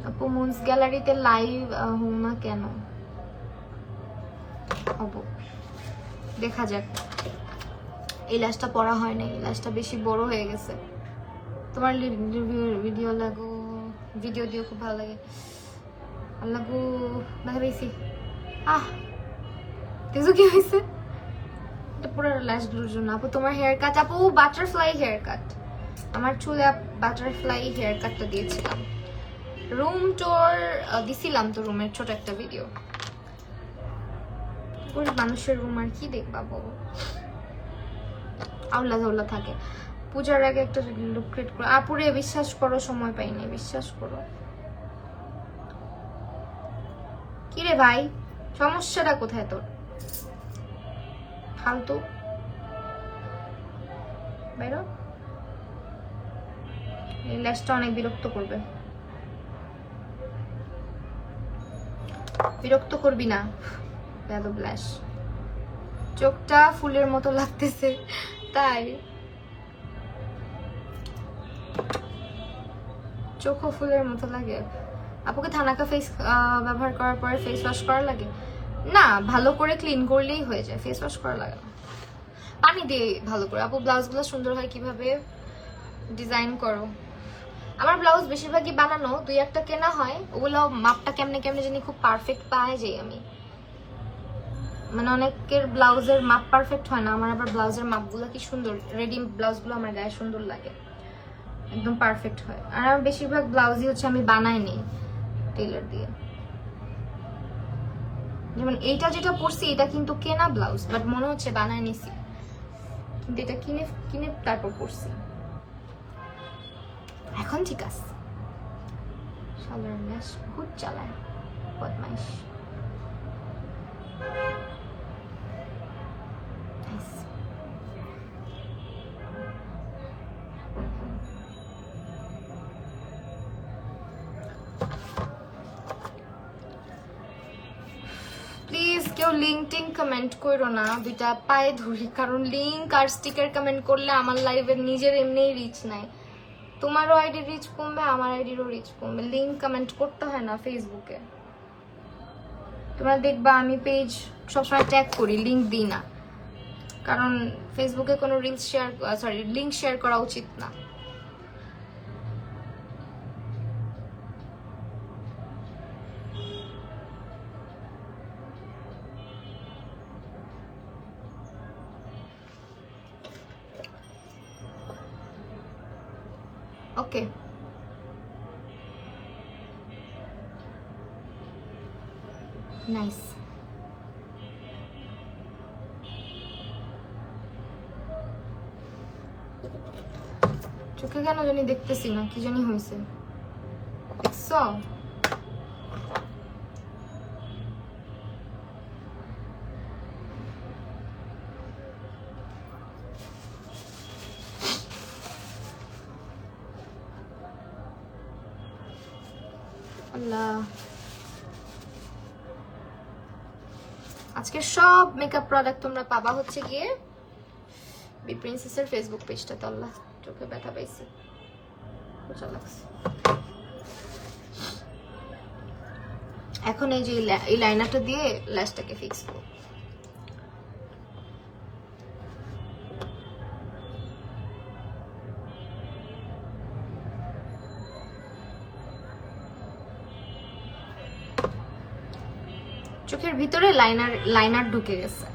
আপু মুন্স গ্যালারিতে লাইভ হও না কেন? হব, দেখা যাক। এই ল্যাশটা পরা হয় না, এই ল্যাশটা বেশি বড় হয়ে গেছে। তোমার ভিডিও দিও খুব ভালো লাগে। আল্লাহ গো দেখা পেয়েছি। দেখছো কি হয়েছে? এটা পুরো ল্যাশগুলোর জন্য। আপু তোমার হেয়ার কাট, আপু বাটারফ্লাই হেয়ার কাট, আমার চুলে বাটারফ্লাই হেয়ার কাটটা দিয়েছিলাম। রুম টুর দিছিলাম তো, রুমের ছোট একটা ভিডিও। মানুষের রুম আর কি দেখবা বলো, আউলা ঝাউলা থাকে। পূজার আগে একটা লুক ক্রিয়েট করো। আপুরে বিশ্বাস করো সময় পাইনি, বিশ্বাস করো। কিরে ভাই সমস্যাটা কোথায় তোর? ফালতু বাইরো, এই ল্যাশটা অনেক বিরক্ত করবে। বিরক্ত করবি না বেয়াদব ল্যাশ। চোখটা ফুলের মতো লাগতেছে, তাই চোখও ফুলের মতো লাগে। আপুকে থানাকা ফেস ব্যবহার করার পরে ফেস ওয়াশ করা লাগে না? ভালো করে ক্লিন করলেই হয়ে যায়, ফেস ওয়াশ করা লাগে না, পানি দিয়ে ভালো করে। আপু ব্লাউজগুলো সুন্দর হয় কিভাবে ডিজাইন করো? আমার ব্লাউজ বেশিরভাগই বানানো, 2-1টা কেনা হয়, ওগুলো মাপটা কেমনে কেমনে জানি খুব পারফেক্ট পাই যাই আমি। মানে অনেকের ব্লাউজের মাপ পারফেক্ট হয় না, আমার আবার ব্লাউজের মাপগুলো কি সুন্দর, রেডি ব্লাউজগুলো আমার গায়ে সুন্দর লাগে, একদম পারফেক্ট হয়। আর আমার বেশিরভাগ ব্লাউজই হচ্ছে আমি বানাই নিই টেলার দিয়ে। যেমন এইটা যেটা পরছি এটা কিন্তু কেনা ব্লাউজ, বাট মনে হচ্ছে বানায় নিছি, কিন্তু এটা কিনে কিনে তারপর পরছি। এখন ঠিক আছে। শালার ম্যাশ ভূত চালায়, বদমাইশ। প্লিজ কেউ লিঙ্ক টিঙ্ক কমেন্ট করো না, দুইটা পায়ে ধরি, কারণ লিঙ্ক আর স্টিকার কমেন্ট করলে আমার লাইভের নিজের এমনিই রিচ নাই। তোমারও আইডি রিচ কমবে, আমার আইডিরও রিচ কমবে। লিঙ্ক কমেন্ট করতে হয় না ফেসবুকে। তোমরা দেখবা আমি পেজ সবসময় ট্যাগ করি, লিঙ্ক দিই না, কারণ ফেসবুকে কোনো রিলস শেয়ার লিঙ্ক শেয়ার করা উচিত না। ওকে, নাইস। চোখে কেন জানি দেখতেছি না, কি জানি হয়েছে, দেখছো? আল্লাহ, আজকে সব মেকআপ প্রোডাক্ট তোমরা পাবা হচ্ছে গিয়ে বি প্রিন্সেসের ফেসবুক পেজটাতে। আল্লাহ, চোখে ব্যথা পাইছি, বোঝা লাগছে। এখন এই যে এই লাইনারটা দিয়ে ল্যাশটাকে ফিক্স করব। চোখের ভিতরে লাইনার ঢুকে গেছে।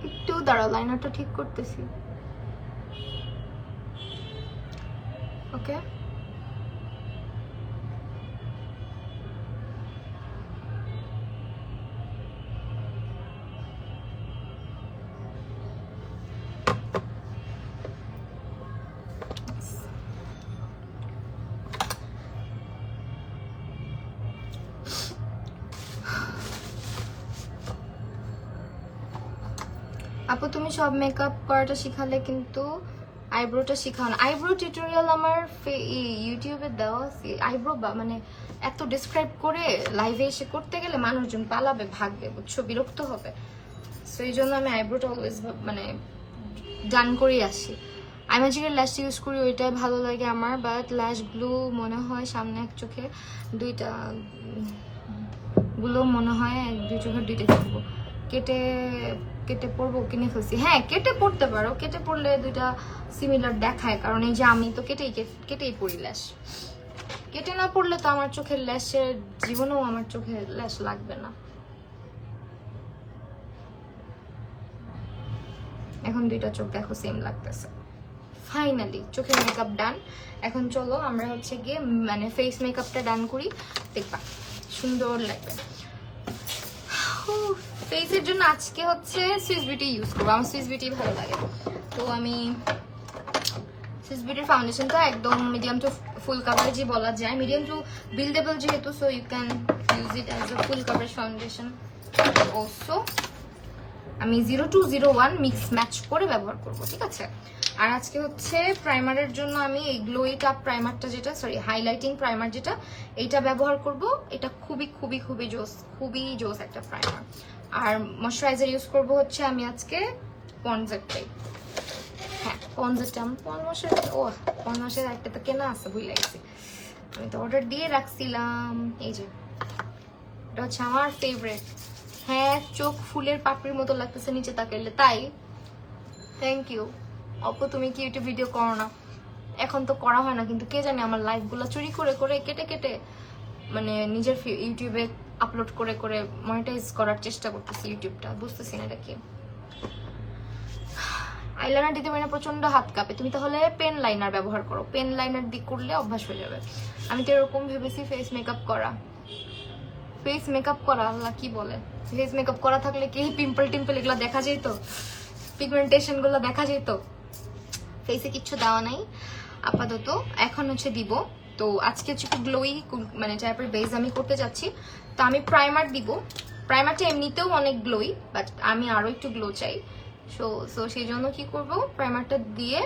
একটু দাঁড়াও, লাইনারটা ঠিক করতেছি। ওকে, আপু তুমি সব মেকআপ করাটা শিখালে কিন্তু আইব্রোটা শিখাও না। আইব্রো টিউটোরিয়াল আমার ইউটিউবে দেওয়া আছে। আইব্রো মানে এত ডিসক্রাইব করে লাইভে এসে করতে গেলে মানুষজন পালাবে, ভাগবে, বুঝছো, বিরক্ত হবে। সো এই জন্য আমি আইব্রোটা অলওয়েজ মানে ডান করেই আসি। আই ম্যাজিকের ল্যাশ ইউজ করি, ওইটাই ভালো লাগে আমার। বাট ল্যাশ গ্লু মনে হয় সামনে এক চোখে দুইটা গুলো মনে হয় দুই চোখের দুইটা কিনবো, কেটে পরবো, কিনে ফেলছি। হ্যাঁ, কেটে পড়তে পারো, কেটে পড়লে দুইটা সিমিলার দেখায়, কারণ এই যে আমি তো কেটেই পরি ল্যাশ। কেটে না পড়লে তো আমার চোখের ল্যাশের জীবনেও আমার চোখে ল্যাশ লাগবে না। এখন দুইটা চোখ দেখো সেম লাগতেছে। ফাইনালি চোখের মেকআপ ডান। এখন চলো আমরা হচ্ছে গিয়ে মানে ফেস মেকআপটা ডান করি, দেখবা সুন্দর লাগবে। ফেসের জন্য আজকে হচ্ছে সুইস বিউটি ইউজ করবো, আমার সুইস বিউটি ভালো লাগে। তো আমি সুইস বিউটির ফাউন্ডেশনটা একদম মিডিয়াম টু ফুল কাভারেজই বলা যায়, মিডিয়াম টু বিল্ডেবল যেহেতু, so you can use it as a full coverage foundation also. আমি 0201 মিক্স ম্যাচ করে ব্যবহার করব, ঠিক আছে। আর আজকে হচ্ছে প্রাইমারের জন্য আমি এই গ্লোই কাপ প্রাইমারটা যেটা, সরি হাইলাইটিং প্রাইমার যেটা, এইটা ব্যবহার করব। এটা খুবই খুবই খুবই জোস, খুবই জোস একটা প্রাইমার। আর ময়শ্চারাইজার ইউজ করব হচ্ছে আমি আজকে পন্ডসেরটাই। হ্যাঁ পন্ডসেরটা, আমি পন্ডসের একটা তো কেনা আছে, ভুলে গেছি, আমি তো অর্ডার দিয়ে রাখছিলাম। এই যে এটা হচ্ছে আমার ফেভারিট। হ্যাঁ চোখ ফুলের পাপড়ির মতো লাগতেছে নিচে তাকাইলে, তাই থ্যাংক ইউ অপু। তুমি কি ইউটিউব ভিডিও করো না? এখন তো করা হয় না, কিন্তু কে জানে আমার লাইভগুলো চুরি করে করে কেটে কেটে মানে নিজের ইউটিউবে আপলোড করে করে মনিটাইজ করার চেষ্টা করতেছি ইউটিউবটা, বুঝতেছি না এটা কি। আইলাইনার দিতে মানে প্রচন্ড হাত কাঁপে, তুমি তাহলে পেন লাইনার ব্যবহার করো, পেন লাইনার দিক করলে অভ্যাস হয়ে যাবে। আমি তো এরকম ভেবেছি ফেস মেকআপ করা, ফেস মেকআপ করা, আল্লাহ কি বলে, ফেস মেকআপ করা থাকলে কি পিম্পল টিম্পল এগুলো দেখা যেত, পিগমেন্টেশন গুলো দেখা যেত। ফেসে কিচ্ছু দেওয়া নাই আপাতত, এখন হচ্ছে দিব। তো আজকে হচ্ছে একটু গ্লোই মানে টাইপের বেস আমি করতে যাচ্ছি। তো আমি প্রাইমার দিব, প্রাইমারটা এমনিতেও অনেক গ্লোই, বাট আমি আরো একটু গ্লো চাই। সো সেই জন্য কি করব, প্রাইমারটা দিয়ে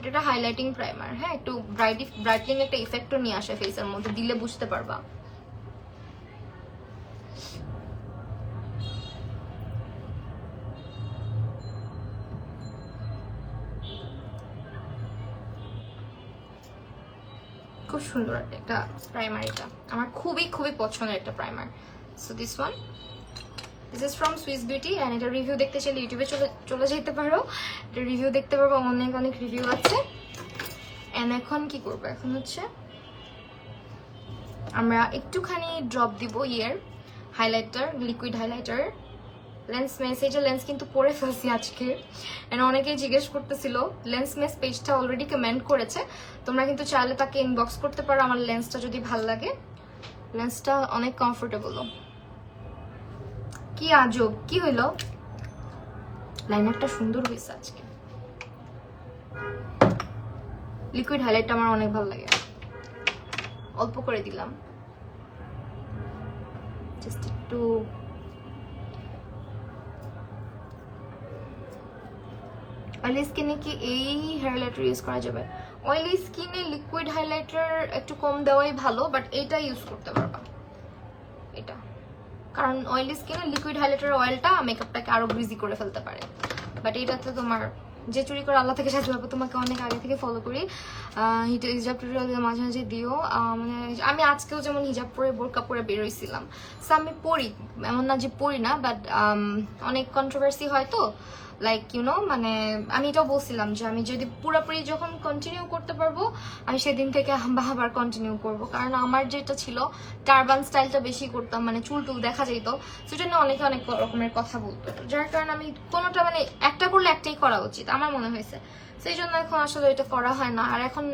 এটা হাইলাইটিং প্রাইমার, হ্যাঁ একটু ব্রাইটনিং একটা ইফেক্টও নিয়ে আসে ফেসের মধ্যে, দিলে বুঝতে পারবা। খুব সুন্দর একটা প্রাইমার, এটা আমার খুবই খুবই পছন্দের একটা primer. So this one, this is from Swiss beauty, and এটা রিভিউ দেখতে চাইলে ইউটিউবে চলে যেতে পারো, এটা রিভিউ দেখতে পারবো, অনেক অনেক রিভিউ আছে। অ্যান্ড এখন কি করবো, এখন হচ্ছে আমরা একটুখানি ড্রপ দিব ইয়ের হাইলাইটার, লিকুইড হাইলাইটার। লেন্স মেসেজে লেন্স কিন্তু পরে ফেলছি আজকে, এন্ড অনেকেই জিজ্ঞেস করতেছিল, লেন্স মেস পেজটা অলরেডি কমেন্ট করেছে, তোমরা কিন্তু চাইলে তাকে ইনবক্স করতে পারো আমার লেন্সটা যদি ভালো লাগে। লেন্সটা অনেক কমফোর্টেবল। কি আজব, কি হইলো, লাইনারটা সুন্দর হয়েছে আজকে। লিকুইড হাইলাইটটা আমার অনেক ভালো লাগে, অল্প করে দিলাম, জাস্ট একটু। অয়েলি স্কিনে কি এই হাইলাইটার ইউজ করা যাবে? অয়েলি স্কিনে লিকুইড হাইলাইটার একটু কম দেওয়াই ভালো, বাট এটা ইউজ করতে পারবা এটা, কারণ অয়েলি স্কিনে লিকুইড হাইলাইটার অয়েলটা মেকআপটাকে আরো গ্রিজি করে ফেলতে পারে। বাট এটাতে তোমার যে চুরি করে আল্লাহ থেকে সাথে পাবো, তোমাকে অনেক আগে থেকে ফলো করি, হিজাব টিউটোরিয়াল মাঝে মাঝে দিও। মানে আমি আজকেও যেমন হিজাব পরে বোরকা পরে বেরোইছিলাম, সো আমি পড়ি, এমন না যে পড়ি না, বাট অনেক কন্ট্রোভার্সি হয় তো, লাইক ইউনো, মানে আমি এটাও বলছিলাম যে আমি যদি পুরোপুরি যখন কন্টিনিউ করতে পারবো আমি সেদিন থেকে আবার কন্টিনিউ করব, কারণ আমার যেটা ছিল টারবান স্টাইলটা বেশি করতাম, মানে চুল টুল দেখা যেত, সেটা নিয়ে অনেকে অনেক রকমের কথা বলতো, যার কারণে আমি কোনোটা মানে একটা করলে একটাই করা উচিত আমার মনে হয়েছে, সেই জন্য এখন আসলে এটা করা হয় না। আর এখন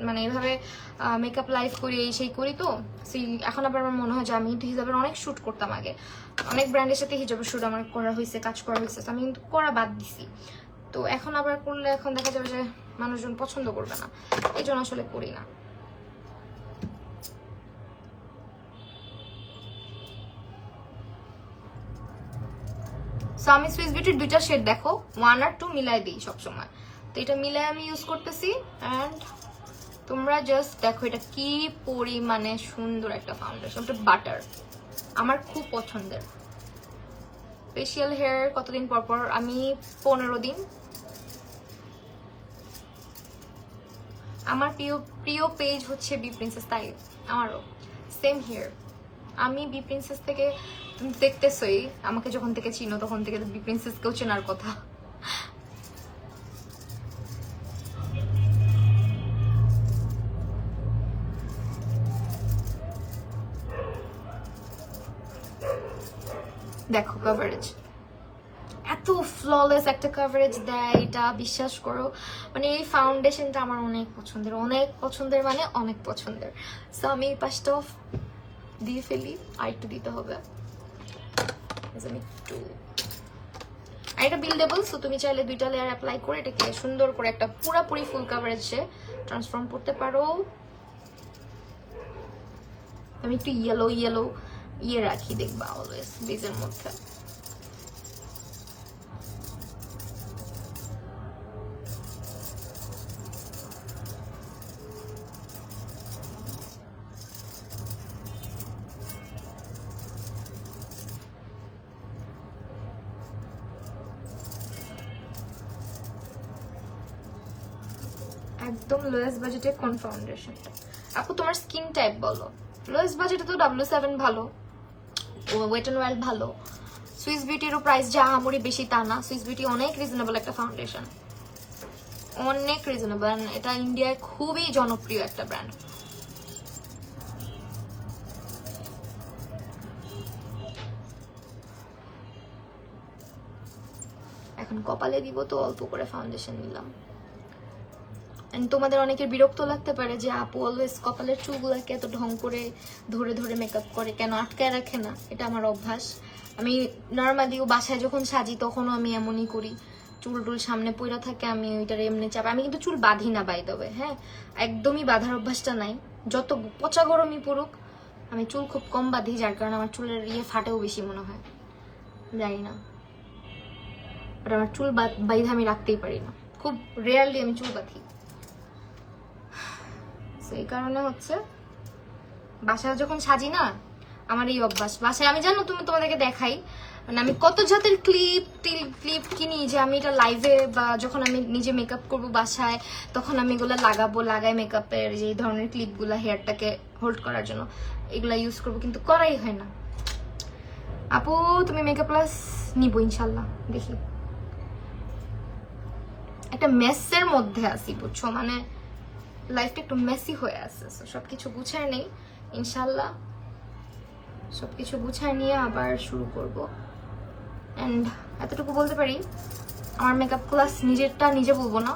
মানে এভাবে মেকআপ লাইভ করি, এই সেই করি, তো সেই এখন আবার আমার মনে হয় যে আমি হিজাবের অনেক শ্যুট করতাম আগে, অনেক ব্র্যান্ডের সাথে হিজাবের শ্যুট আমার করা হয়েছে, কাজ করা হয়েছে, আমি কিন্তু করা বাদ দিছি। তো এখন আবার করলে এখন দেখা যাবে যে মানুষজন পছন্দ করবে না, এই জন্য আসলে করি না। সো আমি সুইস বিউটির দুইটা শেড দেখো, 1 আর 2 মিলাই দিই সবসময়, তো এটা মিলাই আমি ইউজ করতেছি। অ্যান্ড তোমরা জাস্ট দেখো এটা কি পরিমাণে সুন্দর একটা ফাউন্ডেশন, এটা বাটার, আমার খুব পছন্দের। ফেশিয়াল হেয়ার কতদিন পর পর? আমি 15 দিন। আমার প্রিয় পেজ হচ্ছে বি প্রিন্সেস, তাই আমারও সেম হেয়ার। আমি বি প্রিন্সেস থেকে, তুমি দেখতেছই আমাকে যখন থেকে চিনো তখন থেকে বি প্রিন্সেসকেও চেনার কথা। দেখো কভারেজ, এত ফ্ললেস একটা কভারেজ দেয় এটা, বিশ্বাস করো। মানে এই ফাউন্ডেশনটা আমার অনেক পছন্দের, অনেক পছন্দের, মানে অনেক পছন্দের। সো আমি এই পাশটা দিয়ে ফেলি, আর একটু দিতে হবে, একটু। আর এটা বিল্ডেবল, সো তুমি চাইলে 2টা লেয়ার অ্যাপ্লাই করে এটাকে সুন্দর করে একটা পুরোপুরি ফুল কভারেজে ট্রান্সফর্ম করতে পারো। আমি একটু ইয়েলো ইয়ে রাখি, দেখবা অলওয়েজ বেজের মধ্যে। একদম লোয়েস্ট বাজেটে কোন ফাউন্ডেশনটা? আপু তোমার স্কিন টাইপ বলো। লোয়েস্ট বাজেটে তো W7 ভালো, ওয়েট এন্ড ওয়েল ভালো। সুইস বিউটিরও প্রাইস যে আহামরি বেশি তা না। সুইস বিউটি অনেক রিজনেবল একটা ফাউন্ডেশন, অনেক রিজনেবল। এটা ইন্ডিয়ায় খুবই জনপ্রিয় একটা ব্র্যান্ড। এখন কপালে দিব তো অল্প করে ফাউন্ডেশন নিলাম। তোমাদের অনেকের বিরক্ত লাগতে পারে যে আপু অলওয়েজ কপালের চুলগুলোকে এত ঢং করে ধরে ধরে মেকআপ করে, কেন আটকায় রাখে না? এটা আমার অভ্যাস। আমি নর্মালিও বাসায় যখন সাজি তখনও আমি এমনই করি, চুল টুল সামনে পইরা থাকে, আমি ওইটার এমনি চাপ। আমি কিন্তু চুল বাঁধি না বাই তবে, হ্যাঁ একদমই বাঁধার অভ্যাসটা নাই। যত পচা গরমই পড়ুক আমি চুল খুব কম বাঁধি, যার কারণে আমার চুলের ফাটেও বেশি মনে হয়, জানি না। বাট আমার চুল বাইধে আমি রাখতেই পারি না, খুব রেয়ারলি আমি চুল বাঁধি। এই কারণে হচ্ছে বাসায় যখন সাজি না আমার এই অভ্যাস। বাসায় আমি জানো তোমাদেরকে দেখাই, মানে আমি কত জাতের ক্লিপ কিনি যে আমি এটা লাইভে বা যখন আমি নিজে মেকআপ করবো বাসায় তখন আমি এগুলো লাগাই মেকআপের যে ধরনের ক্লিপগুলো হেয়ারটাকে হোল্ড করার জন্য, এগুলা ইউজ করবো, কিন্তু করাই হয় না। আপু তুমি মেকআপ ক্লাস নিবো ইনশাল্লাহ, দেখি। একটা মেসের মধ্যে আসি বুঝছো, মানে লাইফটা একটু মেসি হয়ে আছে, সবকিছু গুছায় নেই ইনশাল্লাহ, সবকিছু গুছায় নিয়ে আবার শুরু করব। অ্যান্ড এতটুকু বলতে পারি, আমার মেকআপ ক্লাস নিজেরটা নিজে বলবো না,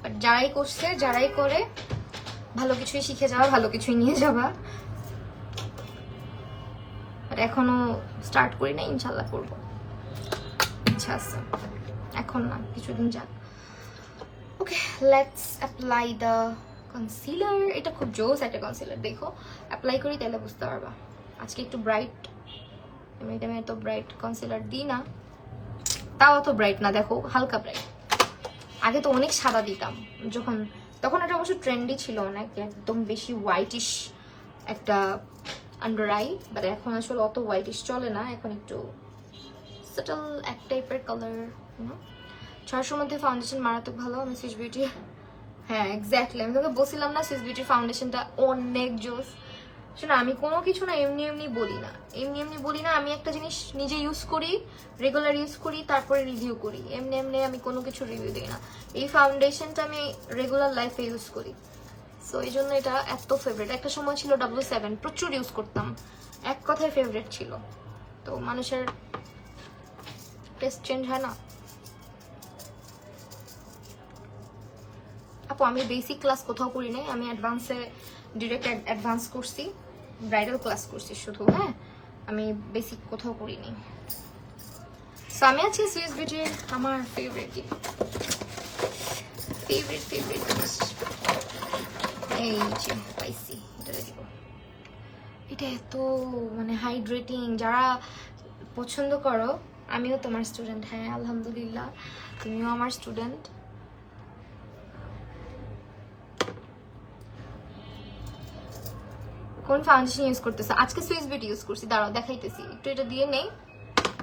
বাট যারাই করছে যারাই করে ভালো কিছুই শিখে যাওয়া, ভালো কিছুই নিয়ে যাওয়া। বাট এখনো স্টার্ট করি না, ইনশাল্লাহ করবো, ইচ্ছা আছে, এখন না কিছুদিন যাক। ওকে, লেটস অ্যাপ্লাই দ্য কনসিলার। এটা খুব জোস একটা কনসিলার, দেখো অ্যাপ্লাই করি তাহলে বুঝতে পারবা। আজকে একটু ব্রাইট, এমনিতে আমি এত ব্রাইট কনসিলার দিই না, তাও অত ব্রাইট না, দেখো হালকা ব্রাইট। আগে তো অনেক সাদা দিতাম যখন, তখন এটা অবশ্য ট্রেন্ডি ছিল অনেক, একদম বেশি হোয়াইটিশ একটা আন্ডার আই, বাট এখন আসলে অত হোয়াইটিশ চলে না, এখন একটু সাটল এক টাইপের কালার। 600 মধ্যে ফাউন্ডেশন মারাত্মক ভালো, আমি সুইস বিউটি। হ্যাঁ এক্স্যাক্টলি, আমি তোকে বলছিলাম না সুইস বিউটির ফাউন্ডেশনটা অনেক জোস। শোনো আমি কোনো কিছু না এমনি এমনি বলি না, আমি একটা জিনিস নিজে ইউজ করি, রেগুলার ইউজ করি, তারপরে রিভিউ করি। এমনি এমনি আমি কোনো কিছু রিভিউ দিই না। এই ফাউন্ডেশনটা আমি রেগুলার লাইফে ইউজ করি, সো এই জন্য এটা এত ফেভারিট। একটা সময় ছিল W7 প্রচুর ইউজ করতাম, এক কথায় ফেভারিট ছিল। তো মানুষের টেস্ট চেঞ্জ হয় না। আপু আমি বেসিক ক্লাস কোথাও করি নাই, আমি অ্যাডভান্সে ডিরেক্ট অ্যাডভান্স করছি, ব্রাইডাল ক্লাস করছি শুধু, হ্যাঁ আমি বেসিক কোথাও করিনি। সো আমি আছি সুইস বিউটির আমার ফেভারিট জিনিস, এই যে পাইছি, এটা দিব। এটা এত মানে হাইড্রেটিং, যারা পছন্দ করো, আমিও তোমার স্টুডেন্ট। হ্যাঁ আলহামদুলিল্লাহ, তুমিও আমার স্টুডেন্ট। কোন ফাউন্ডেশন ইউজ করতেছে? আজকে সুইস বিউটি ইউজ করছি, দাঁড়াও দেখাইতেছি, একটু এটা দিয়ে নেই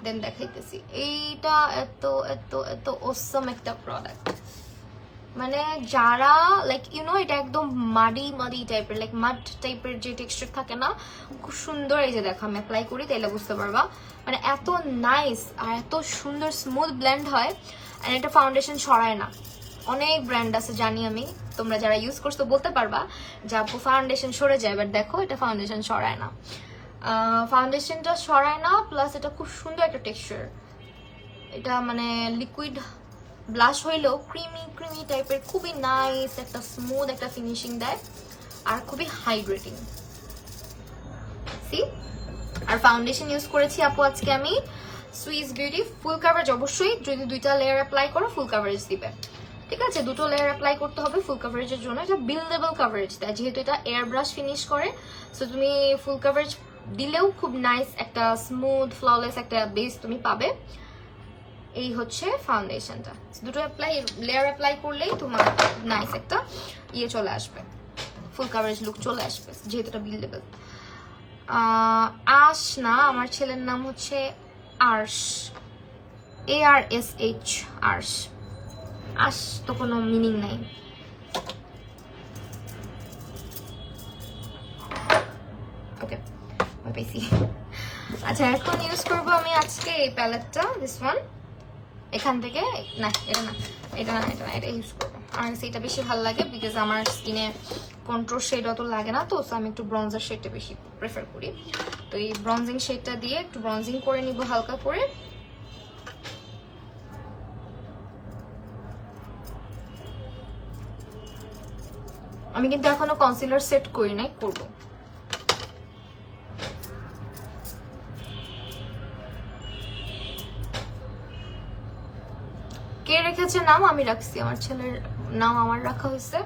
দেন দেখাইতেছি। এইটা এত এত এত অসম একটা প্রোডাক্ট, মানে যারা লাইক এটা একদম মাডি টাইপের, লাইক মাড টাইপের যে টেক্সচার থাকে না, খুব সুন্দর। এই যে দেখো আমি অ্যাপ্লাই করি তাইলে বুঝতে পারবা, মানে এত নাইস আর এত সুন্দর স্মুথ ব্লেন্ড হয়। আর এটা ফাউন্ডেশন সরায় না। অনেক ব্র্যান্ড আছে জানি আমি, তোমরা যারা ইউজ করছো বলতে পারবা যে আপু ফাউন্ডেশন সরে যায়, বাট দেখো এটা ফাউন্ডেশন সরায় না, ফাউন্ডেশনটা সরায় না, প্লাস এটা খুব সুন্দর একটা টেক্সচার। এটা মানে লিকুইড ব্লাশ হইলেও ক্রিমি টাইপের, খুবই নাইস একটা স্মুথ একটা ফিনিশিং দেয়, আর খুবই হাইড্রেটিং। সি, আর ফাউন্ডেশন ইউজ করেছি আপু আজকে আমি সুইস বিউটি ফুল কাভারেজ। অবশ্যই যদি 2টা লেয়ার অ্যাপ্লাই করো ফুল কাভারেজ দিবে, ঠিক আছে? 2টো লেয়ার অ্যাপ্লাই করতে হবে ফুল কাভারেজের জন্য। এটা বিল্ডেবল কাভারেজ দেয়, যেহেতু এটা এয়ার ব্রাশ ফিনিশ করে, সো তুমি ফুল কাভারেজ দিলেও খুব নাইস একটা স্মুথ ফ্ললেস একটা বেস তুমি পাবে। এই হচ্ছে ফাউন্ডেশনটা, দুটো লেয়ার অ্যাপ্লাই করলেই তোমার নাইস একটা ইয়ে চলে আসবে, ফুল কাভারেজ লুক চলে আসবে, যেহেতু এটা বিল্ডেবল। আশ না, আমার ছেলের নাম হচ্ছে আর্শ, ARSH, আর্শ। আশ তো কোনো মিনিং নাই। ওকে, পেয়েছি। আচ্ছা, এখন ইউজ করবো আমি আজকে এই প্যালেটটা, দিস ওয়ান। এখান থেকে না, এটা না, এটা না, এটা না, এটা ইউজ করবো। আমার কাছে এটা বেশি ভালো লাগে, বিকজ আমার স্কিনে কন্ট্রোল শেড অত লাগে না, তো আমি একটু ব্রঞ্জার শেডটা বেশি প্রেফার করি। তো এই ব্রঞ্জিং শেডটা দিয়ে একটু ব্রঞ্জিং করে নিব হালকা করে। আমি কিন্তু এখনো কনসিলার সেট করি নাই, করবো। কে রেখেছে নাম? আমি রাখছি, আমার ছেলের নাম আমার রাখা হয়েছে।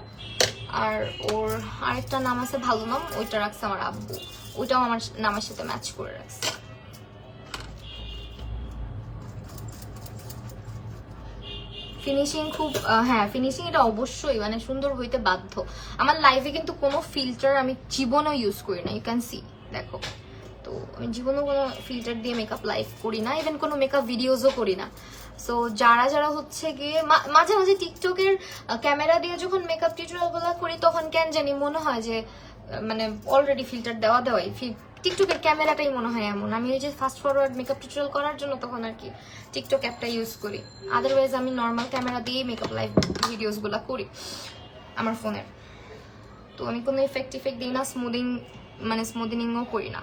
আর ওর আরেকটা নাম আছে ভালো নাম, ওইটা রাখছে আমার আব্বু, ওইটাও আমার নামের সাথে ম্যাচ করে রাখছে। ফিনিশিং খুব, হ্যাঁ ফিনিশিং এটা অবশ্যই মানে সুন্দর হইতে বাধ্য। আমার লাইফে কিন্তু কোনো ফিল্টার আমি জীবনেও ইউজ করি না, ইউ ক্যান সি, দেখো। তো আমি জীবনেও কোনো ফিল্টার দিয়ে মেকআপ লাইভ করি না, ইভেন কোনো মেকআপ ভিডিওসও করি না। সো যারা যারা হচ্ছে গিয়ে মাঝে মাঝে টিকটকের ক্যামেরা দিয়ে যখন মেকআপ টিউটোরিয়ালগুলো করি, তখন কেন জানি মনে হয় যে মানে অলরেডি ফিল্টার দেওয়াই, টিকটকের ক্যামেরাটাই মনে হয় এমন। আমি ওই যে ফাস্ট ফরওয়ার্ড মেকআপ টিউটোরিয়াল করার জন্য তখন আর কি টিকটক অ্যাপটা ইউজ করি, আদারওয়াইজ আমি নর্মাল ক্যামেরা দিয়েই মেকআপ লাইভ ভিডিওসগুলো করি আমার ফোনের। তো আমি কোনো ইফেক্ট দিই না, স্মুদিংও করি না।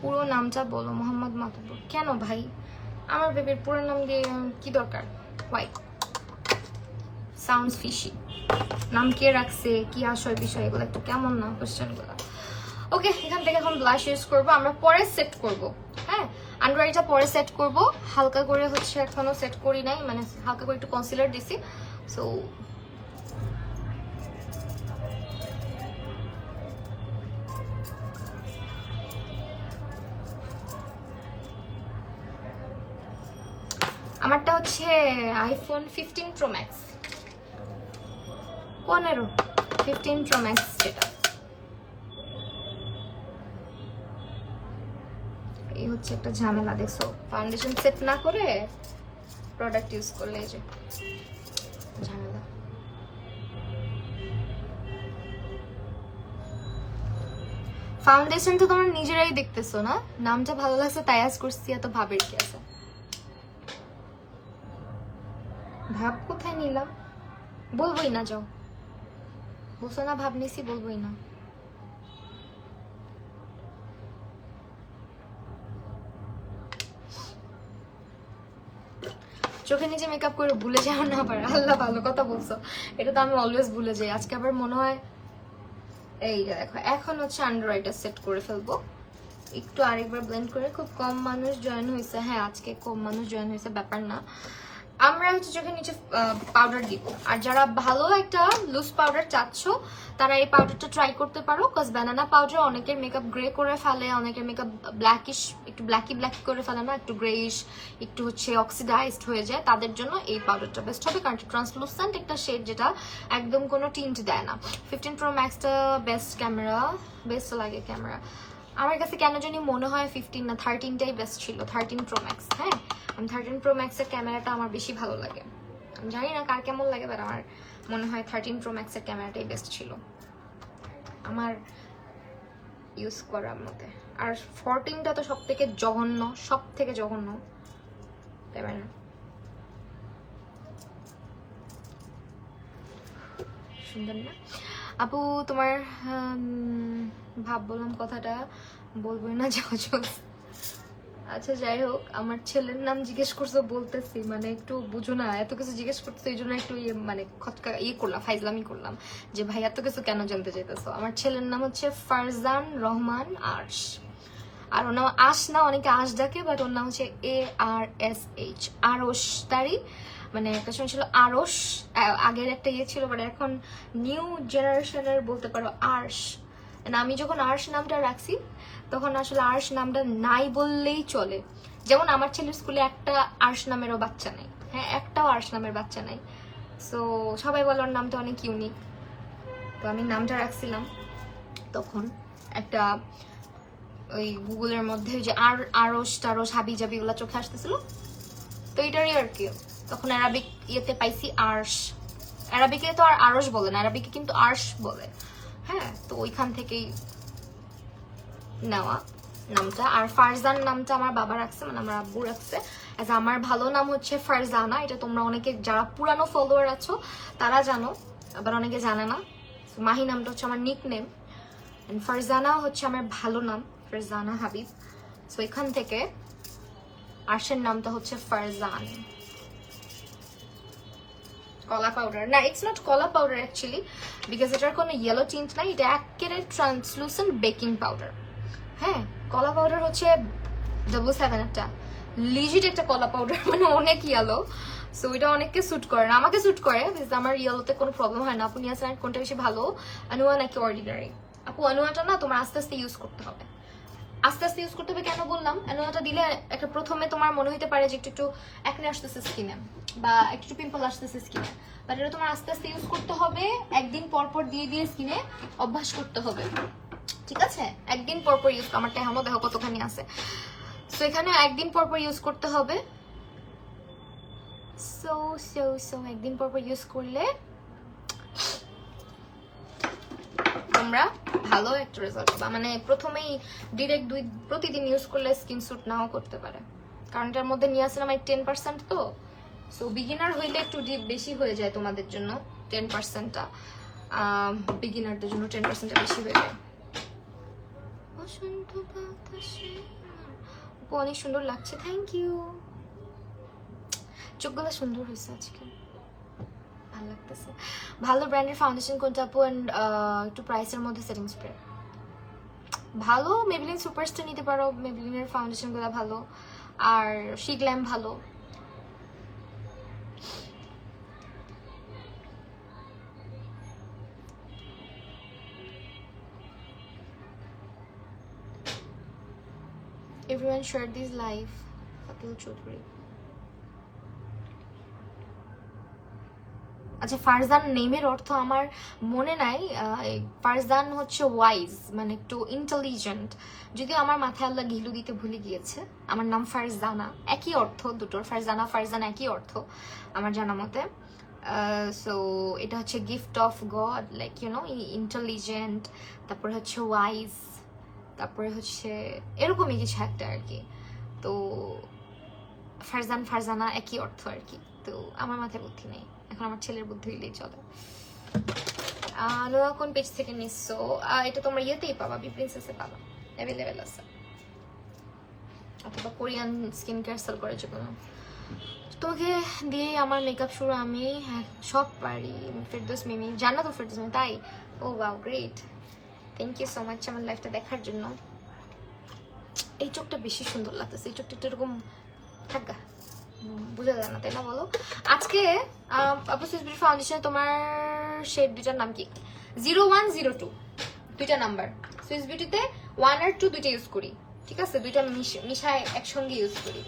পুরো নামটা বলো, মোহাম্মদ মাতুব্বর। কেন ভাই, আমার বেবির পুরো নাম দিয়ে কি দরকার? Why sounds fishy. নাম কে রাখছে, কি আসল বিষয়, এগুলো একটু কেমন না কোশ্চেনগুলো। ওকে, এখান থেকে এখন ব্লাশ ইউজ করবো, আমরা পরে সেট করব। হ্যাঁ, আন্ডার আইটা পরে সেট করব, হালকা করে হচ্ছে, এখনো সেট করি নাই, মানে হালকা করে একটু কনসিলার দিছি। সো আমারটা হচ্ছে iPhone 15 pro max, 15 pro max যেটা। এই হচ্ছে একটা ঝামেলা, দেখছো, ফাউন্ডেশন সেট না করে প্রোডাক্ট ইউজ করলে এই যে ঝামেলা। ফাউন্ডেশন তো তোমরা নিজেরাই দেখতেছো না, নামটা ভালো লাগছে তাই আজ করছি, এত ভাবের কি আছে? ভাব কোথায় নিলাম? বলবোই না, যাও, বলছো না ভাব নিছি, বলবোই না। চোখে নিচে মেকআপ করে ভুলে যাও না আবার, আল্লাহ ভালো কথা বলছো, এটা তো আমি অলওয়েজ ভুলে যাই। আজকে আবার মনে হয় এই দেখো, এখন হচ্ছে আন্ডার আইটা সেট করে ফেলবো, একটু আরেকবার ব্লেন্ড করে। খুব কম মানুষ জয়েন হয়েছে, হ্যাঁ আজকে কম মানুষ জয়েন হয়েছে, ব্যাপার না। আমরা হচ্ছে চোখের নিচে পাউডার দিব, আর যারা ভালো একটা লুজ পাউডার চাচ্ছ তারা এই পাউডারটা ট্রাই করতে পারো, কজ ব্যানানা পাউডার অনেকের মেকআপ গ্রে করে ফেলে, অনেকের মেকআপ ব্ল্যাকিশ, একটু ব্ল্যাকি করে ফেলে না, একটু গ্রেইশ, একটু হচ্ছে অক্সিডাইজড হয়ে যায়, তাদের জন্য এই পাউডারটা বেস্ট হবে, কারণ ট্রান্সলুসেন্ট একটা শেড যেটা একদম কোনো টিন্ট দেয় না। 15 প্রো ম্যাক্সটা বেস্ট ক্যামেরা, বেস্ট লাগে ক্যামেরা আমার কাছে, কেন জানি মনে হয় 15 না 13টাই বেস্ট ছিল, 13 প্রো ম্যাক্স। হ্যাঁ, আমি 13 প্রো ম্যাক্সের ক্যামেরাটা আমার বেশি ভালো লাগে, আমি জানি না কার কেমন লাগে, বাট আমার মনে হয় 13 প্রো ম্যাক্সের ক্যামেরাটাই বেস্ট ছিল আমার ইউজ করার মধ্যে। আর 14টা তো সব থেকে জঘন্য ক্যামেরা। সুন্দর না আপু তোমার? ভাব বললাম কথাটা, বলবোই না, যাও চলছে। আচ্ছা যাই হোক, আমার ছেলের নাম জিজ্ঞেস করছো বলতেছি, মানে একটু বুঝো না, এত কিছু জিজ্ঞেস করছো এই জন্য একটু মানে খটকা করলাম, ফাইজলামি করলাম যে ভাই এত কিছু কেন জানতে চাইতেছো। আমার ছেলের নাম হচ্ছে ফারজান রহমান আর্শ, আর ওর নাম আশ না, অনেকে আশ ডাকে, বাট ওর নাম হচ্ছে ARSH, আরশ তারি, মানে একটা সময় ছিল আরশ, আগের একটা ছিল, বাট এখন নিউ জেনারেশনের বলতে পারো আর্শ। And আমি যখন আর্শ নামটা রাখছি তখন আসলে আর্শ নামটা নাই বললেই চলে। যেমন আমার ছেলের স্কুলে একটা আর্শ নামেরও বাচ্চা নেই, হ্যাঁ একটাও আর্শ নামের বাচ্চা নাই। সো সবাই বলে ওর নামটা অনেক ইউনিক। তো আমি নামটা রাখছিলাম তখন একটা ওই গুগলের মধ্যে যে আরশ টারশ হাবি জাবি ওগুলো চোখে আসতেছিল, তো এটারই আর কি। তখন অ্যারাবিক ইয়েতে পাইছি আর্শ, অ্যারাবিকে তো আর আরশ বলে না, অ্যারাবিকে কিন্তু আর্শ বলে, হ্যাঁ। তো ওইখান থেকেই নেওয়া নামটা। আর ফারজান নামটা আমার বাবা রাখছে, মানে আমার আব্বু রাখছে। আমার ভালো নাম হচ্ছে ফারজানা, এটা তোমরা অনেকে যারা পুরানো ফলোয়ার আছো তারা জানো, আবার অনেকে জানে না। মাহি নামটা হচ্ছে আমার নিক নেম, ফারজানা হচ্ছে আমার ভালো নাম, ফারজানা হাবিব। সো এখান থেকে আর্শের নামটা হচ্ছে ফারজান। কলা পাউডার না, ইটস নট কলা পাউডার অ্যাকচুয়ালি, বিকজ এটার কোনো ইয়েলো টিন্ট নাই, এটা একেবারে ট্রান্সলুসেন্ট বেকিং পাউডার। হ্যাঁ, কলা পাউডার হচ্ছে 777 একটা লিজিট একটা কলা পাউডার, মানে অনেক ইয়েলো। সো এটা অনেককে স্যুট করে না, আমাকে স্যুট করে, বিকজ আমার ইয়েলোতে কোনো প্রবলেম হয় না। আপু নিয়াসেন কোনটা বেশি ভালো, আনুয়া নাকি অর্ডিনারি? আপু আনুয়াটা না তোমার আস্তে আস্তে ইউজ করতে হবে, আস্তে আস্তে ইউজ করতে হবে। কেন বললাম, আনুয়াটা দিলে একটা প্রথমে তোমার মনে হইতে পারে যে একটু একটু একনে আসতেছে স্কিনে বা একটু পিম্পল আসতেছে স্কিনে, বাট এটা তোমার আস্তে আস্তে ইউজ করতে হবে। একদিন পর পর দিয়ে দিয়ে স্কিনে অভ্যাস করতে হবে, ঠিক আছে? একদিন পর পর ইউজ, আমারটা এখনো দেখো কতখানি আছে। সো এখানে একদিন পর পর ইউজ করতে হবে। সো সো সো একদিন পর পর ইউজ করলে তোমরা ভালো একটা রেজাল্ট পাবা। মানে প্রথমেই ডিরেক্ট প্রতিদিন ইউজ করলে স্কিন স্যুট নাও করতে পারে, কারণ এটার মধ্যে নিয়াসিনামাইড 10%। তো সো বিগিনার হইলে একটু বেশি হয়ে যায় তোমাদের জন্য 10%টা, বিগিনারদের জন্য 10% বেশি হয়ে যায়। অনেক সুন্দর লাগছে, থ্যাংক ইউ। চোখগুলো সুন্দর হয়েছে আজকে, ভালো লাগতেছে। ভালো ব্র্যান্ডের ফাউন্ডেশন কোনটা আপু? অ্যান্ড একটু প্রাইসের মধ্যে সেটিং স্প্রে ভালো, মেবলিন সুপারস্টার নিতে পারো, মেবলিনের ফাউন্ডেশনগুলো ভালো, আর শিগ্ল্যাম ভালো। Everyone shared this live. Atul Chaudhary. আচ্ছা, ফারজান নেমের অর্থ আমার মনে নাই। ফারজান হচ্ছে ওয়াইজ, মানে একটু ইন্টেলিজেন্ট। যদিও আমার মাথায় আল্লাহ ঘিলু দিতে ভুলে গিয়েছে। আমার নাম ফারজানা, একই অর্থ দুটোর, ফারজানা ফারজান একই অর্থ আমার জানা মতে। সো এটা হচ্ছে gift of God, like you know, intelligent, তারপরে হচ্ছে ওয়াইজ, তারপরে হচ্ছে এরকমই কিছু একটা আর কি। তো ফারজান ফারজানা একই অর্থ আর কি। তো আমার মাথায় বুদ্ধি নেই, এখন আমার ছেলের বুদ্ধি হইলেই চলে। নোয়া কোন পেজ থেকে নিচ্ছো? এটা তোমরা ইয়েতেই পাবা, বি প্রিন্সেসে পাবা, অ্যাভেলেবেল আছে, অথবা কোরিয়ান স্কিন কেয়ার সেল করে যেগুলো। তোকে দিয়ে আমার মেকআপ শুরু, আমি সব পারি। ফেরদৌস মিমি, জানা তো ফেরদৌস মিমি, তাই? ও wow, great, thank you so much আমার লাইফটা দেখার জন্য। এই চোখটা বেশি সুন্দর লাগতেছে, এই চোখটা এরকম থাকা বুঝা যায় না, তাই না বলো? আজকে আপু সুইস বিউটি ফাউন্ডেশনে তোমার শেড দুইটার নাম কি? 0102 দুইটা নাম্বার। সুইস বিউটিতে 1 আর 2 দুইটা ইউজ করি, ঠিক আছে? দুইটা মিশায় একসঙ্গে ইউজ করি,